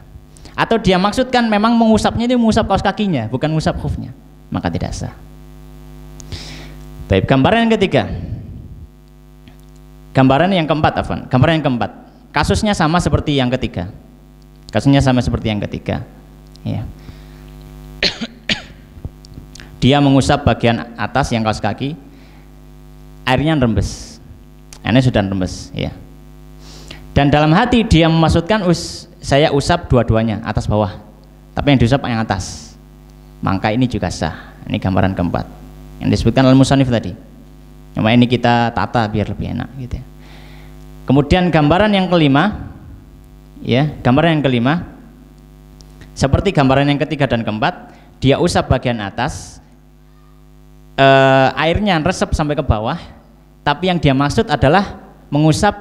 Atau dia maksudkan memang mengusapnya itu mengusap kaos kakinya, bukan mengusap khufnya, maka tidak sah. Baik, gambaran yang ketiga. Gambaran yang keempat, Afwan. Gambaran yang keempat. Kasusnya sama seperti yang ketiga. Kasusnya sama seperti yang ketiga. Ya. Dia mengusap bagian atas yang kaos kaki, airnya rembes. Ini sudah rembes, ya. Dan dalam hati dia memaksudkan saya usap dua-duanya, atas bawah. Tapi yang diusap yang atas. Maka ini juga sah. Ini gambaran keempat yang disebutkan oleh musannif tadi. Cuma ini kita tata biar lebih enak gitu ya. Kemudian gambaran yang kelima, ya, gambaran yang kelima seperti gambaran yang ketiga dan keempat, dia usap bagian atas, airnya resep sampai ke bawah, tapi yang dia maksud adalah mengusap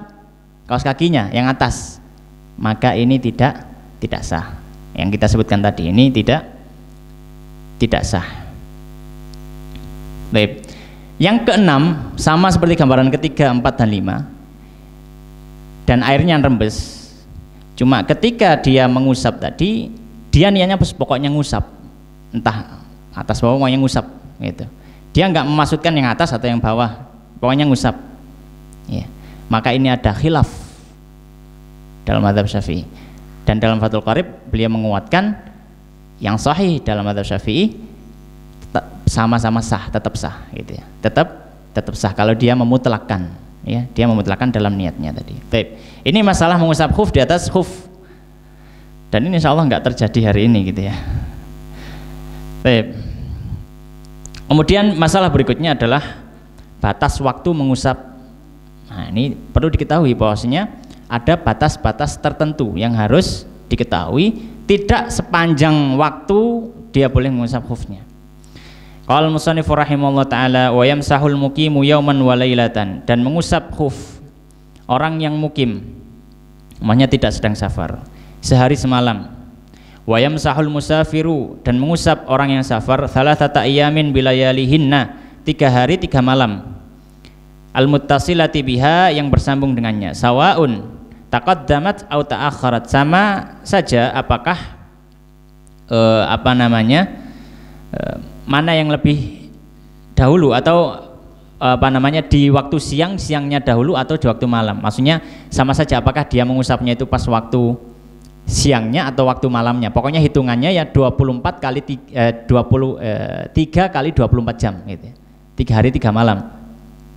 kaos kakinya yang atas, maka ini tidak sah. Yang kita sebutkan tadi ini tidak sah. Baik. Yang keenam sama seperti gambaran ketiga, 4 dan 5, dan airnya rembes. Cuma ketika dia mengusap tadi, dia niatnya pokoknya ngusap, entah atas bawah pokoknya ngusap gitu. Dia nggak memaksudkan yang atas atau yang bawah, pokoknya ngusap. Ya. Maka ini ada khilaf dalam mazhab Syafi'i. Dan dalam Fathul Qarib beliau menguatkan yang sahih dalam mazhab Syafi'i sama-sama sah, tetap sah gitu ya. Tetap sah kalau dia memutlakkan, ya, dia memutlakkan dalam niatnya tadi. Baik. Ini masalah mengusap khuf di atas khuf. Dan ini insyaallah nggak terjadi hari ini gitu ya. Baik. Kemudian masalah berikutnya adalah batas waktu mengusap. Nah, ini perlu diketahui bahwasanya ada batas-batas tertentu yang harus diketahui, tidak sepanjang waktu dia boleh mengusap khufnya. Qala al-musannif rahimahullah taala wa yamsahul muqimu yauman wa lailatan, dan mengusap khuf orang yang mukim, maknanya tidak sedang safar, sehari semalam. Wa yamsahul musafiru, dan mengusap orang yang safar, thalathata ayamin bilayalihinna, 3 hari 3 malam. Al-muttasilati biha, yang bersambung dengannya. Sawaun taqaddamat au ta'akharat, sama saja apakah mana yang lebih dahulu, atau di waktu siang, siangnya dahulu, atau di waktu malam. Maksudnya sama saja apakah dia mengusapnya itu pas waktu siangnya atau waktu malamnya. Pokoknya hitungannya ya 3 kali 24 jam gitu. 3 hari 3 malam.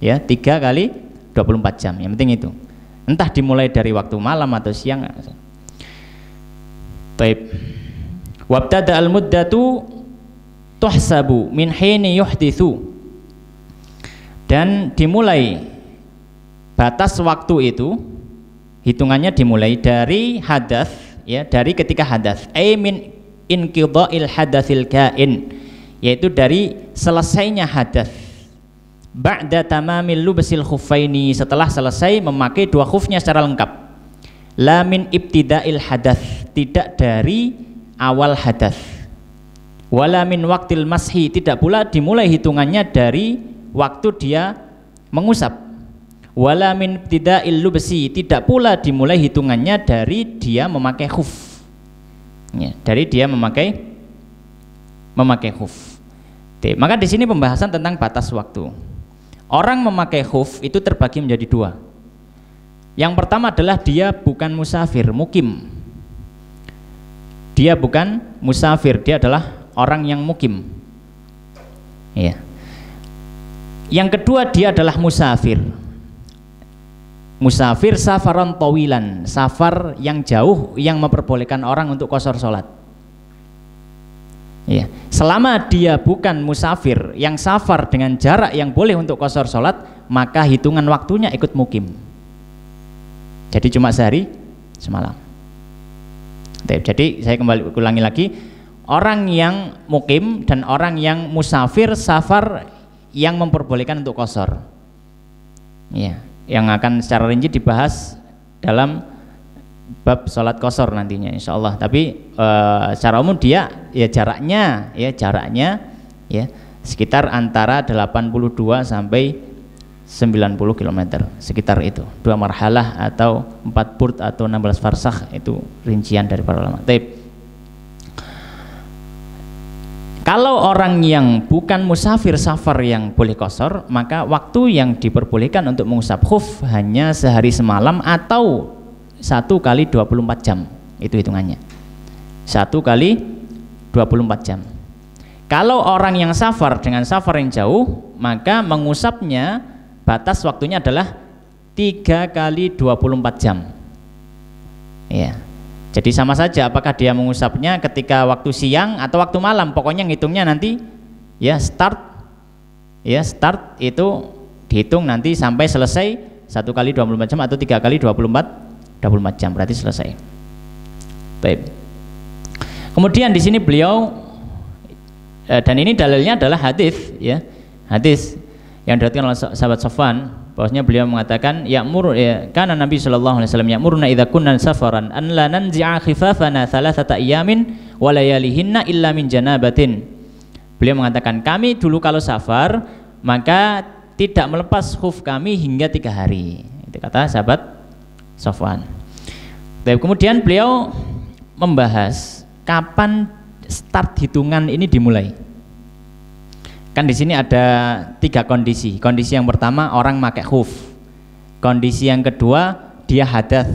Ya, 3 kali 24 jam. Yang penting itu. Entah dimulai dari waktu malam atau siang. Taib. Wabtada al-muddatu tuhsabu min hini yuhdithu, dan dimulai batas waktu itu, hitungannya dimulai dari hadas, ya, dari ketika hadas, min inqidha'il hadatsil kain, yaitu dari selesainya hadas, ba'da tamamil lubsil khuffaini, setelah selesai memakai 2 khufnya secara lengkap. La min ibtida'il hadas, tidak dari awal hadas. Wala min waqtil mashi, tidak pula dimulai hitungannya dari waktu dia mengusap. Wala min ibtida'il lubsi, tidak pula dimulai hitungannya dari dia memakai khuf. Ya, dari dia memakai khuf. Maka di sini pembahasan tentang batas waktu. Orang memakai khuf itu terbagi menjadi 2. Yang pertama adalah dia bukan musafir, mukim. Dia bukan musafir, dia adalah orang yang mukim. Ya. Yang kedua dia adalah musafir. Musafir safaran tawilan, safar yang jauh yang memperbolehkan orang untuk qashar salat. Ya. Selama dia bukan musafir yang safar dengan jarak yang boleh untuk qashar salat, maka hitungan waktunya ikut mukim. Jadi cuma sehari semalam. Jadi saya kembali ulangi lagi, orang yang mukim dan orang yang musafir safar yang memperbolehkan untuk qashar. Ya, yang akan secara rinci dibahas dalam bab sholat qashar nantinya insyaallah. Tapi secara umum dia ya jaraknya ya sekitar antara 82 sampai 90 km, sekitar itu. 2 marhalah atau 4 burd atau 16 farsakh, itu rincian dari para ulama. Kalau orang yang bukan musafir safar yang boleh qashar, maka waktu yang diperbolehkan untuk mengusap khuf hanya sehari semalam atau 1 kali 24 jam, itu hitungannya 1 kali 24 jam. Kalau orang yang safar dengan safar yang jauh, maka mengusapnya batas waktunya adalah 3 kali 24 jam. Ya. Jadi sama saja apakah dia mengusapnya ketika waktu siang atau waktu malam, pokoknya ngitungnya nanti ya start itu dihitung nanti sampai selesai 1 kali 24 jam atau 3 kali 24 jam, berarti selesai. Baik. Kemudian di sini beliau dan ini dalilnya adalah hadis, ya. Hadis yang diriwayatkan oleh sahabat Safwan, bahwasanya beliau mengatakan karena Nabi sallallahu alaihi wasallam ya'muruna idza kunna safaran an la nanzi'a khifafana thalathata ayamin wa layalihinna illa min janabatin. Beliau mengatakan kami dulu kalau safar maka tidak melepas khuf kami hingga 3 hari. Itu kata sahabat Safwan. Kemudian beliau membahas kapan start hitungan ini dimulai. Kan di sini ada 3 kondisi. Kondisi yang pertama orang pakai khuf. Kondisi yang kedua dia hadas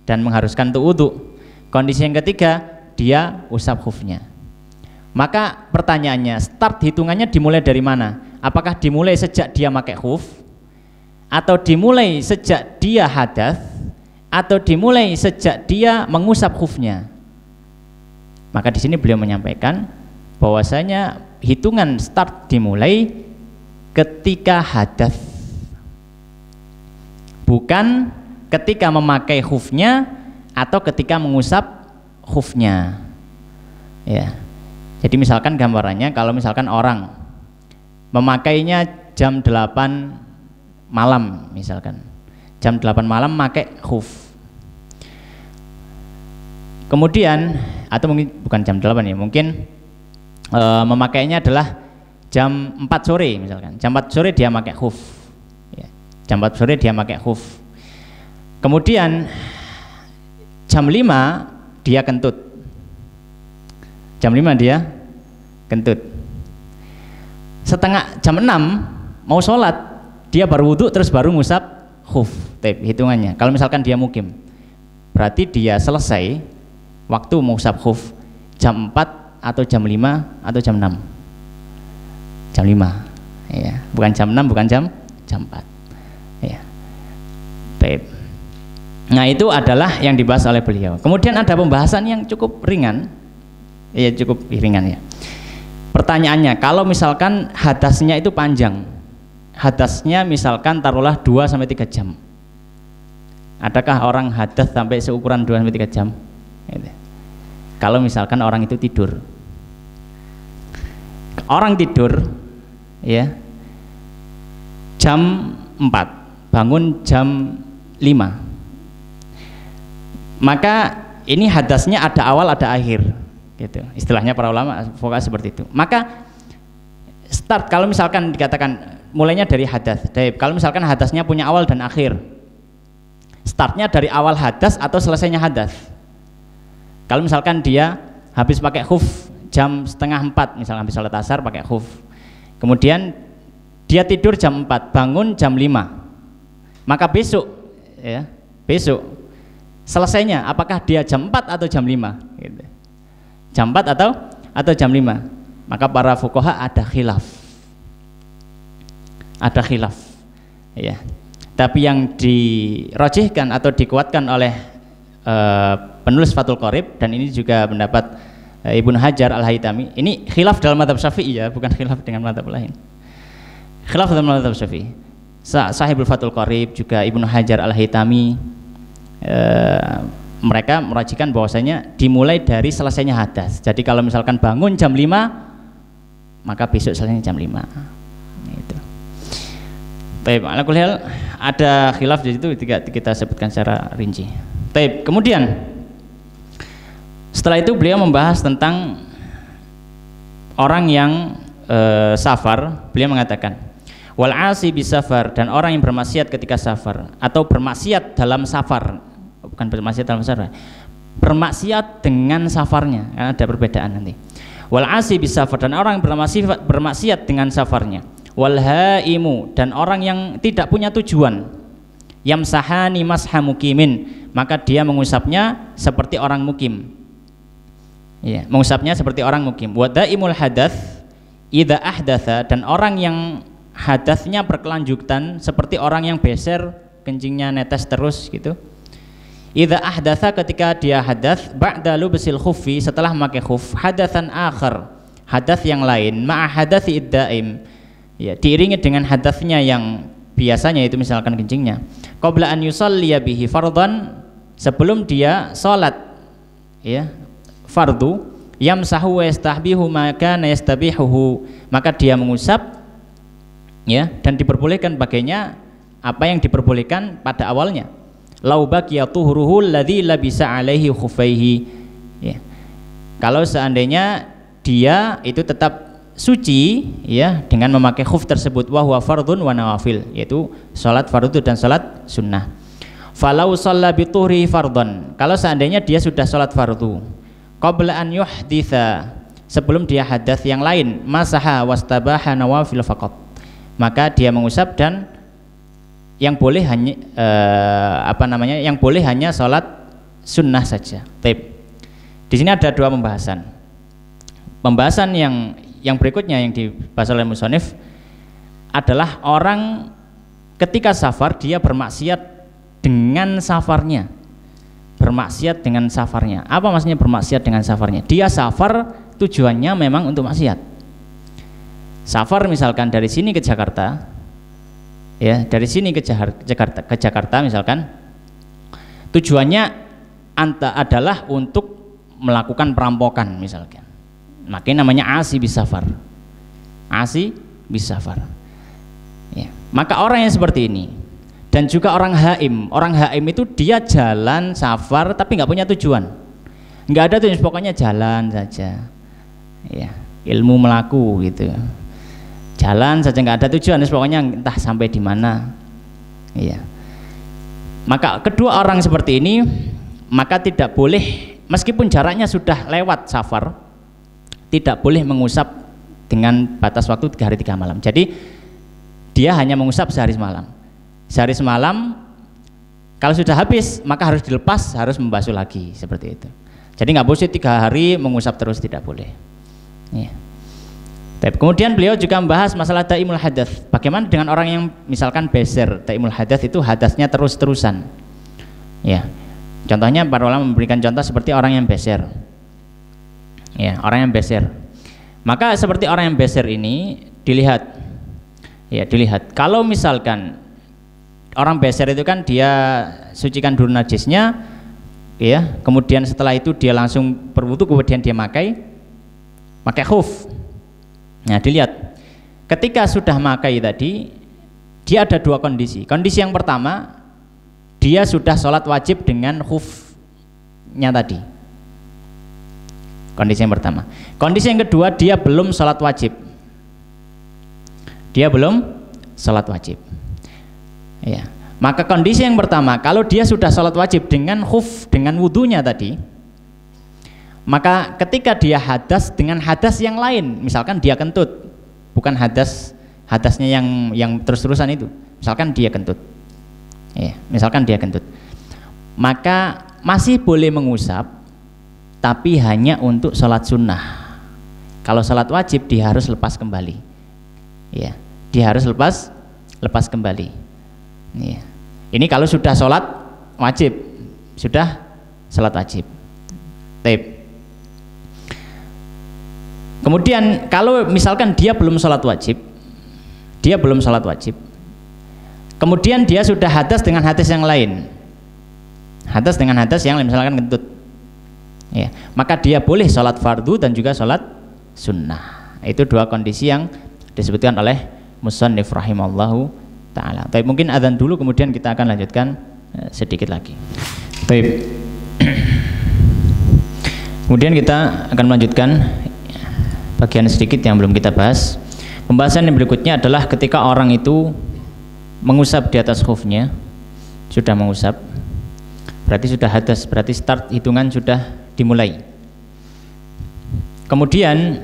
dan mengharuskan untuk wudu. Kondisi yang ketiga dia usap khufnya. Maka pertanyaannya, start hitungannya dimulai dari mana? Apakah dimulai sejak dia pakai khuf, atau dimulai sejak dia hadas, atau dimulai sejak dia mengusap khufnya? Maka di sini beliau menyampaikan bahwasanya hitungan start dimulai ketika hadas, bukan ketika memakai khufnya atau ketika mengusap khufnya. Ya. Jadi misalkan gambarannya kalau misalkan orang memakainya jam 8 malam misalkan. Jam 8 malam pakai khuf. Kemudian atau mungkin bukan jam 8 ya, mungkin memakainya adalah jam 4 sore misalkan. Jam 4 sore dia pakai khuf. Ya. Jam 4 sore dia pakai khuf. Kemudian jam 5 dia kentut. Jam 5 dia kentut. Setengah jam 6 mau sholat, dia baru wudhu terus baru ngusap khuf. Hitungannya kalau misalkan dia mukim, berarti dia selesai waktu mengusap khuf jam 4 atau jam 5 atau jam 6. Jam 5 ya, bukan jam 6, bukan jam 4 ya. Nah itu adalah yang dibahas oleh beliau. Kemudian ada pembahasan yang cukup ringan, ya cukup ringan ya. Pertanyaannya, kalau misalkan hadasnya itu panjang, hadasnya misalkan taruhlah 2-3 jam, adakah orang hadas sampai seukuran 2-3 jam? Kalau misalkan orang itu tidur, orang tidur ya jam 4 bangun jam 5, maka ini hadasnya ada awal ada akhir gitu, istilahnya para ulama fokus seperti itu. Maka start kalau misalkan dikatakan mulainya dari hadas, kalau misalkan hadasnya punya awal dan akhir, startnya dari awal hadas atau selesainya hadas. Kalau misalkan dia habis pakai khuf jam setengah 4 misalnya, habis sholat asar pakai khuf, kemudian dia tidur jam 4 bangun jam 5, maka besok ya, besok selesainya apakah dia jam 4 atau jam 5 gitu. Jam 4 atau jam 5, maka para fuqaha ada khilaf ya. Tapi yang dirajihkan atau dikuatkan oleh penulis Fathul Qorib, dan ini juga pendapat Ibnu Hajar Al-Haytami, ini khilaf dalam mazhab Syafi'i ya, bukan khilaf dengan mazhab lain. Khilaf dalam mazhab Syafi'i. Sahibul Fathul Qorib juga Ibnu Hajar Al-Haytami, mereka merajikan bahwasanya dimulai dari selesainya hadas. Jadi kalau misalkan bangun jam 5, maka besok selesainya jam 5. Itu. Baik, alhamdulillah ada khilaf di situ, tidak kita sebutkan secara rinci. Baik, kemudian setelah itu beliau membahas tentang orang yang safar. Beliau mengatakan wal asi bisafar, dan orang yang bermaksiat ketika safar atau bermaksiat dalam safar, bukan bermaksiat dalam safar, bermaksiat dengan safarnya, karena ada perbedaan nanti. Wal asi bisafar, dan orang yang bermaksiat dengan safarnya. Wal haimu, dan orang yang tidak punya tujuan. Yamsahani masha mukimin, maka dia mengusapnya seperti orang mukim. Ya, mengusapnya seperti orang mukim. Wa daimul hadath idza ahdatha, dan orang yang hadasnya berkelanjutan seperti orang yang beser, kencingnya netes terus gitu. Idza ahdatha, ketika dia hadas, ba'da lubsil khuffi, setelah memakai khuf, hadatsan akhar, hadas yang lain, ma'a hadatsi iddaim, ya diiringi dengan hadasnya yang biasanya, itu misalkan kencingnya, qabla an yusalliya bihi fardhan, sebelum dia salat ya fardu, yamsahu wa yastahbihu ma kana yastabihuhu, maka dia mengusap ya, dan diperbolehkan baginya apa yang diperbolehkan pada awalnya. Lau baqiya tuhruhu alladzi labisa alaihi khufaihi, ya. Kalau seandainya dia itu tetap suci ya dengan memakai khuf tersebut, wa huwa fardhun wa nawafil, yaitu salat fardu dan salat sunnah. Falau shalla bi tuhri fardhan, kalau seandainya dia sudah salat fardu, qabla an yuhditsa, sebelum dia hadas yang lain, masaha wastabaha nawafil faqat, maka dia mengusap dan yang boleh hanya yang boleh hanya sholat sunnah saja. Baik. Di sini ada dua pembahasan. Pembahasan yang berikutnya yang dibahas oleh musannif adalah orang ketika safar dia bermaksiat dengan safarnya. Bermaksiat dengan safarnya. Apa maksudnya bermaksiat dengan safarnya? Dia safar tujuannya memang untuk maksiat. Safar misalkan dari sini ke Jakarta, ya dari sini ke Jakarta misalkan, tujuannya adalah untuk melakukan perampokan misalkan, makanya namanya asi bis safar, asi bis safar. Ya. Maka orang yang seperti ini, dan juga orang haim itu dia jalan safar tapi nggak punya tujuan, nggak ada tujuan, pokoknya jalan saja, ya ilmu melaku gitu, jalan saja nggak ada tujuan, pokoknya entah sampai di mana. Iya. Maka kedua orang seperti ini maka tidak boleh, meskipun jaraknya sudah lewat safar, tidak boleh mengusap dengan batas waktu 3 hari 3 malam. Jadi dia hanya mengusap sehari semalam. Sehari semalam, kalau sudah habis maka harus dilepas, harus membasuh lagi seperti itu. Jadi nggak boleh 3 hari mengusap terus, tidak boleh. Ya. Kemudian beliau juga membahas masalah daimul hadath. Bagaimana dengan orang yang misalkan beser? Daimul hadath itu hadasnya terus-terusan. Ya. Contohnya para ulama memberikan contoh seperti orang yang beser. Ya, orang yang beser. Maka seperti orang yang beser ini dilihat. Ya, dilihat. Kalau misalkan orang beser itu kan dia sucikan dulu najisnya, ya. Kemudian setelah itu dia langsung berwudu, kemudian dia pakai khuf. Nah, dilihat ketika sudah makai tadi, dia ada 2 kondisi. Kondisi yang pertama, dia sudah sholat wajib dengan khufnya tadi. Kondisi yang pertama. Kondisi yang kedua, dia belum sholat wajib. Dia belum sholat wajib. Ya. Maka kondisi yang pertama, kalau dia sudah sholat wajib dengan khuf, dengan wudunya tadi, maka ketika dia hadas dengan hadas yang lain, misalkan dia kentut, bukan hadasnya yang terus-terusan itu, misalkan dia kentut, ya, misalkan dia kentut, maka masih boleh mengusap, tapi hanya untuk sholat sunnah. Kalau sholat wajib dia harus lepas kembali, ya, dia harus lepas kembali. Ya. Ini kalau sudah sholat wajib, sudah sholat wajib. Taib. Kemudian kalau misalkan dia belum sholat wajib, kemudian dia sudah hadas dengan hadas yang lain, misalkan kentut, ya, maka dia boleh sholat fardu dan juga sholat sunnah. Itu 2 kondisi yang disebutkan oleh musannif rahimallahu ta'ala. Tapi mungkin adzan dulu, kemudian kita akan lanjutkan sedikit lagi. Baik. Kemudian kita akan melanjutkan bagian sedikit yang belum kita bahas. Pembahasan yang berikutnya adalah ketika orang itu mengusap di atas khufnya, sudah mengusap, berarti sudah hadas, berarti start hitungan sudah dimulai. Kemudian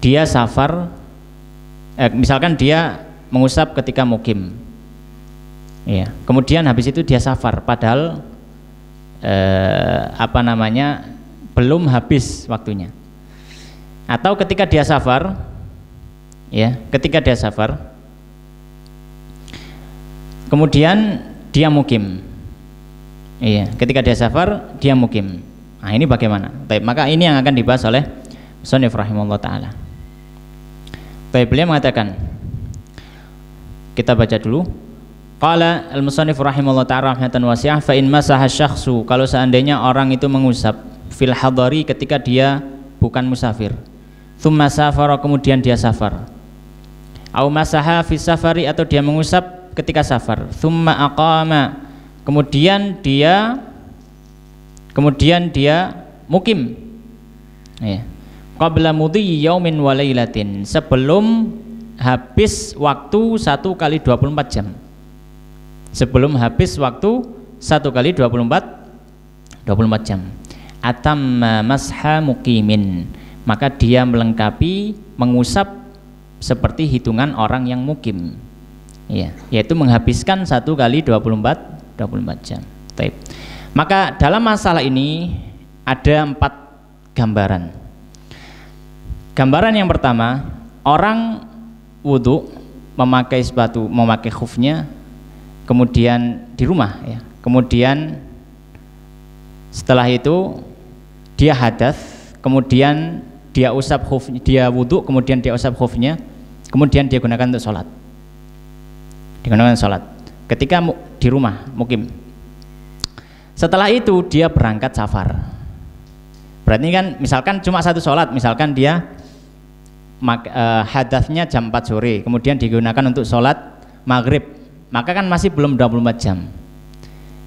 dia safar, misalkan dia mengusap ketika mukim, ya. Kemudian habis itu dia safar, padahal belum habis waktunya. Atau ketika dia safar, ya, kemudian dia mukim, iya, ketika dia safar dia mukim. Nah, ini bagaimana? Baik, maka ini yang akan dibahas oleh musannif rahimahullah taala. Baik, beliau mengatakan, kita baca dulu. Qala al-musannif rahimahullah ta'ala rahmatan wasi'ah, fa in masaha syakhsu, kalau seandainya orang itu mengusap fil hadari ketika dia bukan musafir, thumma safara, kemudian dia safar, au masaha fis safari, atau dia mengusap ketika safar, thumma aqama, kemudian dia mukim, ya, qabla mudhi yaumin wa lailatin, sebelum habis waktu 1 kali 24 jam, sebelum habis waktu 1 kali 24 jam. Atamma masha mukimin, maka dia melengkapi mengusap seperti hitungan orang yang mukim, ya, yaitu menghabiskan 1 kali 24 jam. Baik. Maka dalam masalah ini ada 4 gambaran. Gambaran yang pertama, orang wudu, memakai sepatu, memakai khufnya, kemudian di rumah, ya, kemudian setelah itu dia hadas, kemudian dia usap khufnya, dia wudu, kemudian dia usap khufnya, kemudian dia gunakan untuk sholat, digunakan sholat ketika di rumah mukim. Setelah itu dia berangkat safar. Berarti kan misalkan cuma satu sholat, misalkan dia hadatsnya jam 4 sore, kemudian digunakan untuk sholat maghrib, maka kan masih belum 24 jam.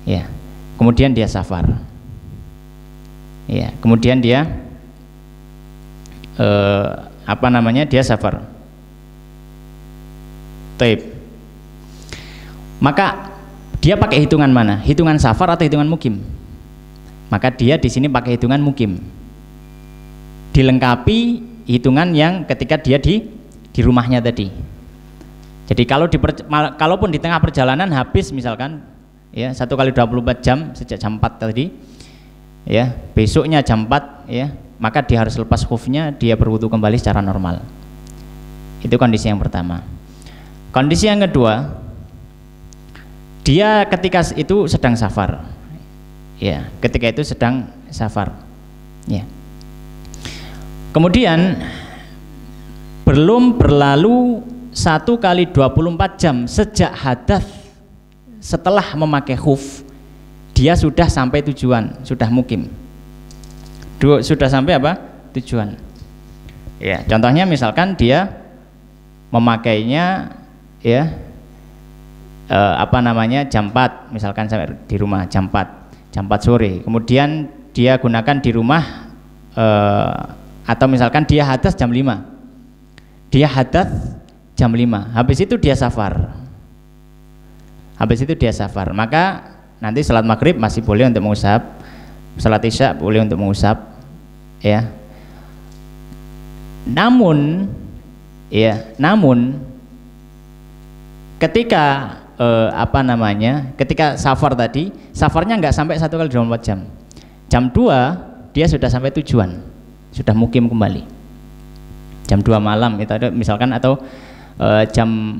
Ya, kemudian dia safar. Ya, kemudian dia dia safar. Taib. Maka dia pakai hitungan mana? Hitungan safar atau hitungan mukim? Maka dia di sini pakai hitungan mukim. Dilengkapi hitungan yang ketika dia di rumahnya tadi. Jadi kalaupun di tengah perjalanan habis misalkan ya 1 kali 24 jam sejak jam 4 tadi, ya besoknya jam 4 ya, maka dia harus lepas khufnya, dia berwudu kembali secara normal. Itu kondisi yang pertama. Kondisi yang kedua, dia ketika itu sedang safar, ya ketika itu sedang safar, ya. Kemudian belum berlalu 1 kali 24 jam sejak hadats setelah memakai khuf, dia sudah sampai tujuan, sudah mukim. Sudah sampai apa? Tujuan. Ya, contohnya misalkan dia memakainya ya jam 4, misalkan sampai di rumah jam 4 sore. Kemudian dia gunakan di rumah atau misalkan dia hadas jam 5. Dia hadas jam 5. Habis itu dia safar. Maka nanti salat maghrib masih boleh untuk mengusap, salat isya boleh untuk mengusap, ya. Namun ketika ketika safar tadi, safarnya nggak sampai 1 kali 24 jam. Jam 2 dia sudah sampai tujuan, sudah mukim kembali. Jam 2 malam itu ada misalkan, atau jam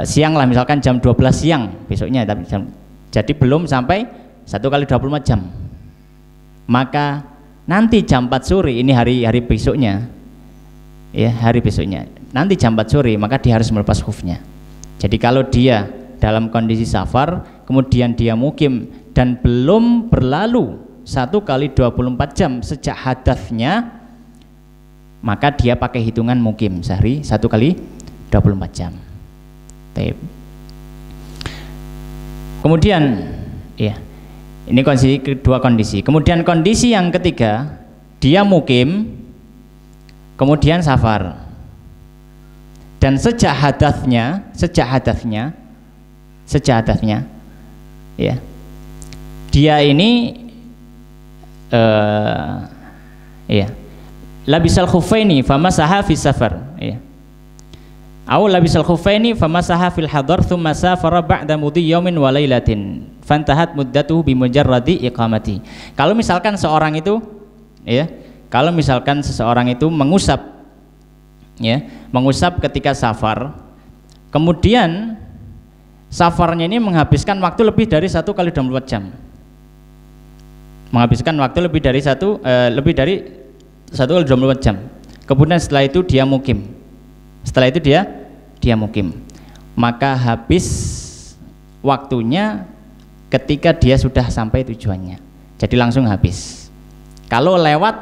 siang lah, misalkan jam 12 siang besoknya, jadi belum sampai 1 kali 24 jam. Maka nanti jam 4 sore, ini hari besoknya, ya hari besoknya, nanti jam 4 sore maka dia harus melepas khufnya. Jadi kalau dia dalam kondisi safar, kemudian dia mukim dan belum berlalu 1 kali 24 jam sejak hadatsnya, maka dia pakai hitungan mukim sehari 1 kali 24 jam. Kemudian ya, ini kedua kondisi. Kemudian kondisi yang ketiga, dia mukim kemudian safar, dan sejak hadatsnya ya, dia ini ya labisal khuffaini famasaha fi safar, ya. Aw labisal khuffaini famasaha fil hadar thumma safara ba'da mudhi yaumin wa lailatin fantahat muddatuhu bimujarradi iqamati. Kalau misalkan seseorang itu mengusap, ya, mengusap ketika safar, kemudian safarnya ini menghabiskan waktu lebih dari 1 kali 24 jam. Menghabiskan waktu lebih dari 1 kali 24 jam. Kemudian setelah itu dia mukim. Maka habis waktunya ketika dia sudah sampai tujuannya. Jadi langsung habis. Kalau lewat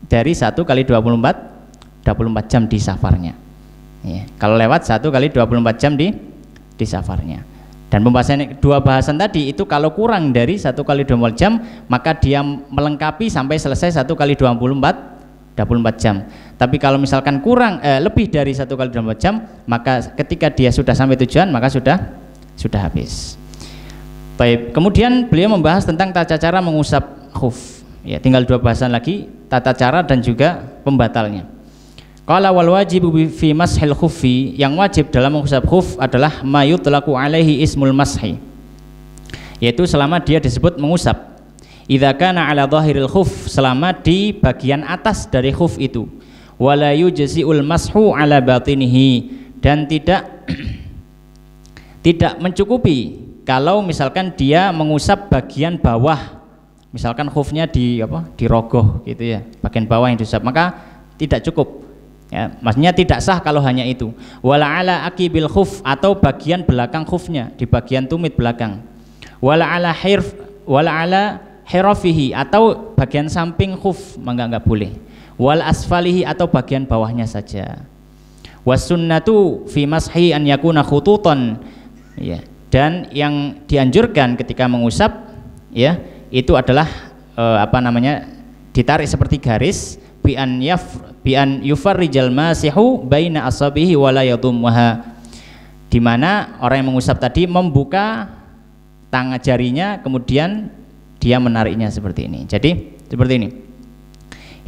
dari 1 kali 24 jam di safarnya, ya. Kalau lewat 1 kali 24 jam di safarnya. Dan pembahasan dua bahasan tadi itu kalau kurang dari 1 kali 24 jam, maka dia melengkapi sampai selesai 1 kali 24 jam. Tapi kalau misalkan kurang lebih dari 1 kali 24 jam, maka ketika dia sudah sampai tujuan maka sudah habis. Baik, kemudian beliau membahas tentang tata cara mengusap khuf. Ya, tinggal 2 bahasan lagi, tata cara dan juga pembatalnya. Qala wal wajibu fi mashil khuffi, yang wajib dalam mengusap khuf adalah ma yutlaqu alaihi ismul mashi, yaitu selama dia disebut mengusap. Idza kana ala dhahiril khuf, selama di bagian atas dari khuf itu. Wala yujzi'ul mashu ala batinihi, dan tidak mencukupi kalau misalkan dia mengusap bagian bawah, misalkan khufnya di rogoh gitu ya, bagian bawah yang diusap, maka tidak cukup, Ya, maksudnya tidak sah kalau hanya itu. Wala ala aqibil khuf, atau bagian belakang khufnya, di bagian tumit belakang. Wala ala hirafihi, atau bagian samping khuf, enggak boleh. Wal asfalihi, atau bagian bawahnya saja. Was sunnatu fi mashi an yakuna khututan. Ya, dan yang dianjurkan ketika mengusap ya itu adalah ditarik seperti garis, bi an yufarrijal masihu baina asabihi wala yadhummaha, di mana orang yang mengusap tadi membuka tangan jarinya kemudian dia menariknya seperti ini. Jadi seperti ini.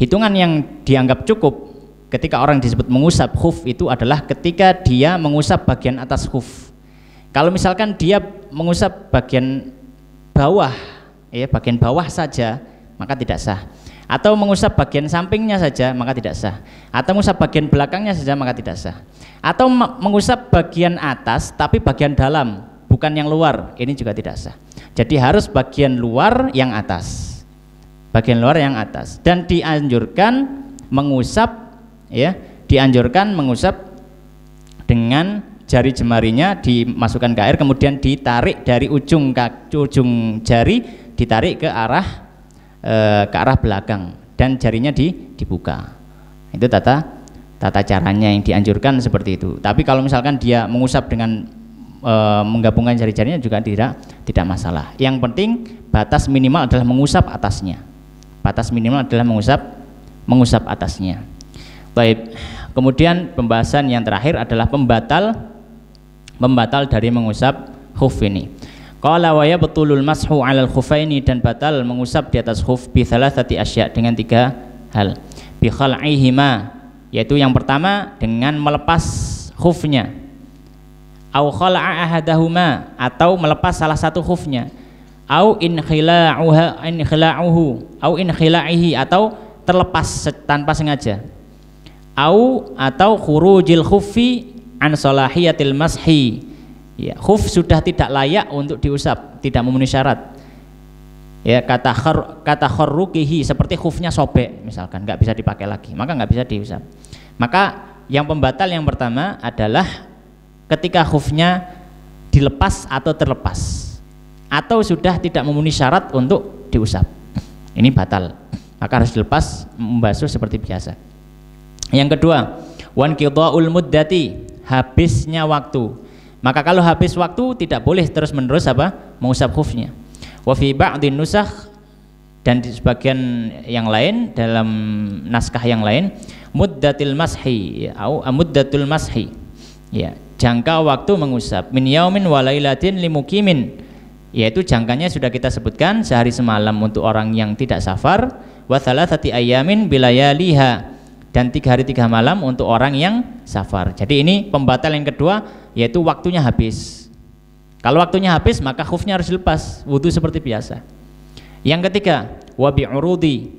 Hitungan yang dianggap cukup ketika orang disebut mengusap khuf itu adalah ketika dia mengusap bagian atas khuf. Kalau misalkan dia mengusap bagian bawah, ya bagian bawah saja, maka tidak sah. Atau mengusap bagian sampingnya saja, maka tidak sah. Atau mengusap bagian belakangnya saja, maka tidak sah. Atau mengusap bagian atas tapi bagian dalam, bukan yang luar, ini juga tidak sah. Jadi harus bagian luar yang atas, bagian luar yang atas. Dan dianjurkan mengusap, ya, dianjurkan mengusap dengan jari jemarinya dimasukkan ke air, kemudian ditarik dari ujung jari, ditarik ke arah belakang, dan jarinya dibuka. Itu tata caranya yang dianjurkan seperti itu. Tapi kalau misalkan dia mengusap dengan menggabungkan jari-jarinya juga tidak masalah. Yang penting batas minimal adalah mengusap atasnya. Batas minimal adalah mengusap atasnya. Baik. Kemudian pembahasan yang terakhir adalah pembatal dari mengusap khuf ini. Qala wa yabtulul mashu 'alal khufaini, dan batal mengusap di atas khuf bi thalathati asya, dengan 3 hal. Bi khal'ihima, yaitu yang pertama dengan melepas khufnya. Au khala'a ahadahuma, atau melepas salah satu khufnya. Au inkhilaihi, atau terlepas tanpa sengaja. Atau khurujil khufi an salahiyatil mashi, ya, khuf sudah tidak layak untuk diusap, tidak memenuhi syarat, ya, kata kharrukihi, seperti khufnya sobek misalkan, nggak bisa dipakai lagi, maka nggak bisa diusap. Maka yang pembatal yang pertama adalah ketika khufnya dilepas atau terlepas, atau sudah tidak memenuhi syarat untuk diusap, ini batal, maka harus dilepas, membasuh seperti biasa. Yang kedua, wan qida'ul muddati, habisnya waktu. Maka kalau habis waktu tidak boleh terus menerus mengusap khufnya. Wa fi ba'dhin nusakh, dan di sebagian yang lain dalam naskah yang lain, muddatil mashi atau muddatul mashi, ya, jangka waktu mengusap, min yaumin wa lailatin limuqimin, yaitu jangkanya sudah kita sebutkan, sehari semalam untuk orang yang tidak safar, wa thalathati ayamin bilayaliha, dan 3 hari 3 malam untuk orang yang safar. Jadi ini pembatal yang kedua, yaitu waktunya habis. Kalau waktunya habis maka khufnya harus dilepas, wudu seperti biasa. Yang ketiga, wa bi'urudi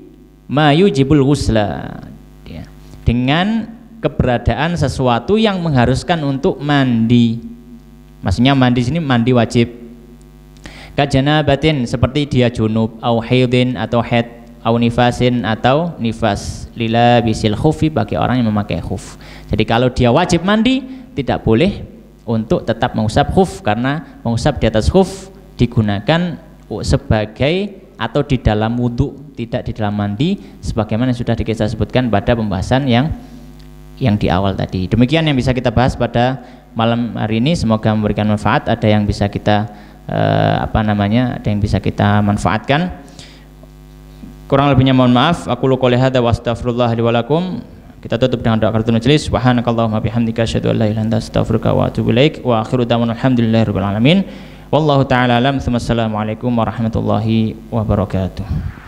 ma yujibul ghusla, ya, dengan keberadaan sesuatu yang mengharuskan untuk mandi. Maksudnya mandi sini mandi wajib. Kajanabatin, seperti dia junub, au haidin, atau haid, au nifasin, atau nifas, lila bisil khufi, bagi orang yang memakai khuf. Jadi kalau dia wajib mandi, tidak boleh untuk tetap mengusap khuf, karena mengusap di atas khuf digunakan sebagai atau di dalam wudhu, tidak di dalam mandi, sebagaimana sudah kita sebutkan pada pembahasan yang di awal tadi. Demikian yang bisa kita bahas pada malam hari ini, semoga memberikan manfaat. Ada yang bisa kita ada yang bisa kita manfaatkan. Kurang lebihnya mohon maaf. Aku qouli hadza wa astaghfirullah li wa lakum. Kita tutup dengan doa kafaratul majelis. Subhanakallahumma bihamdika asyhadu an la ilaha illa anta astaghfiruka wa atubu ilaik. Wa akhiru da'wana alhamdulillahirabbil alamin. Wallahu taala alam. Assalamualaikum warahmatullahi wabarakatuh.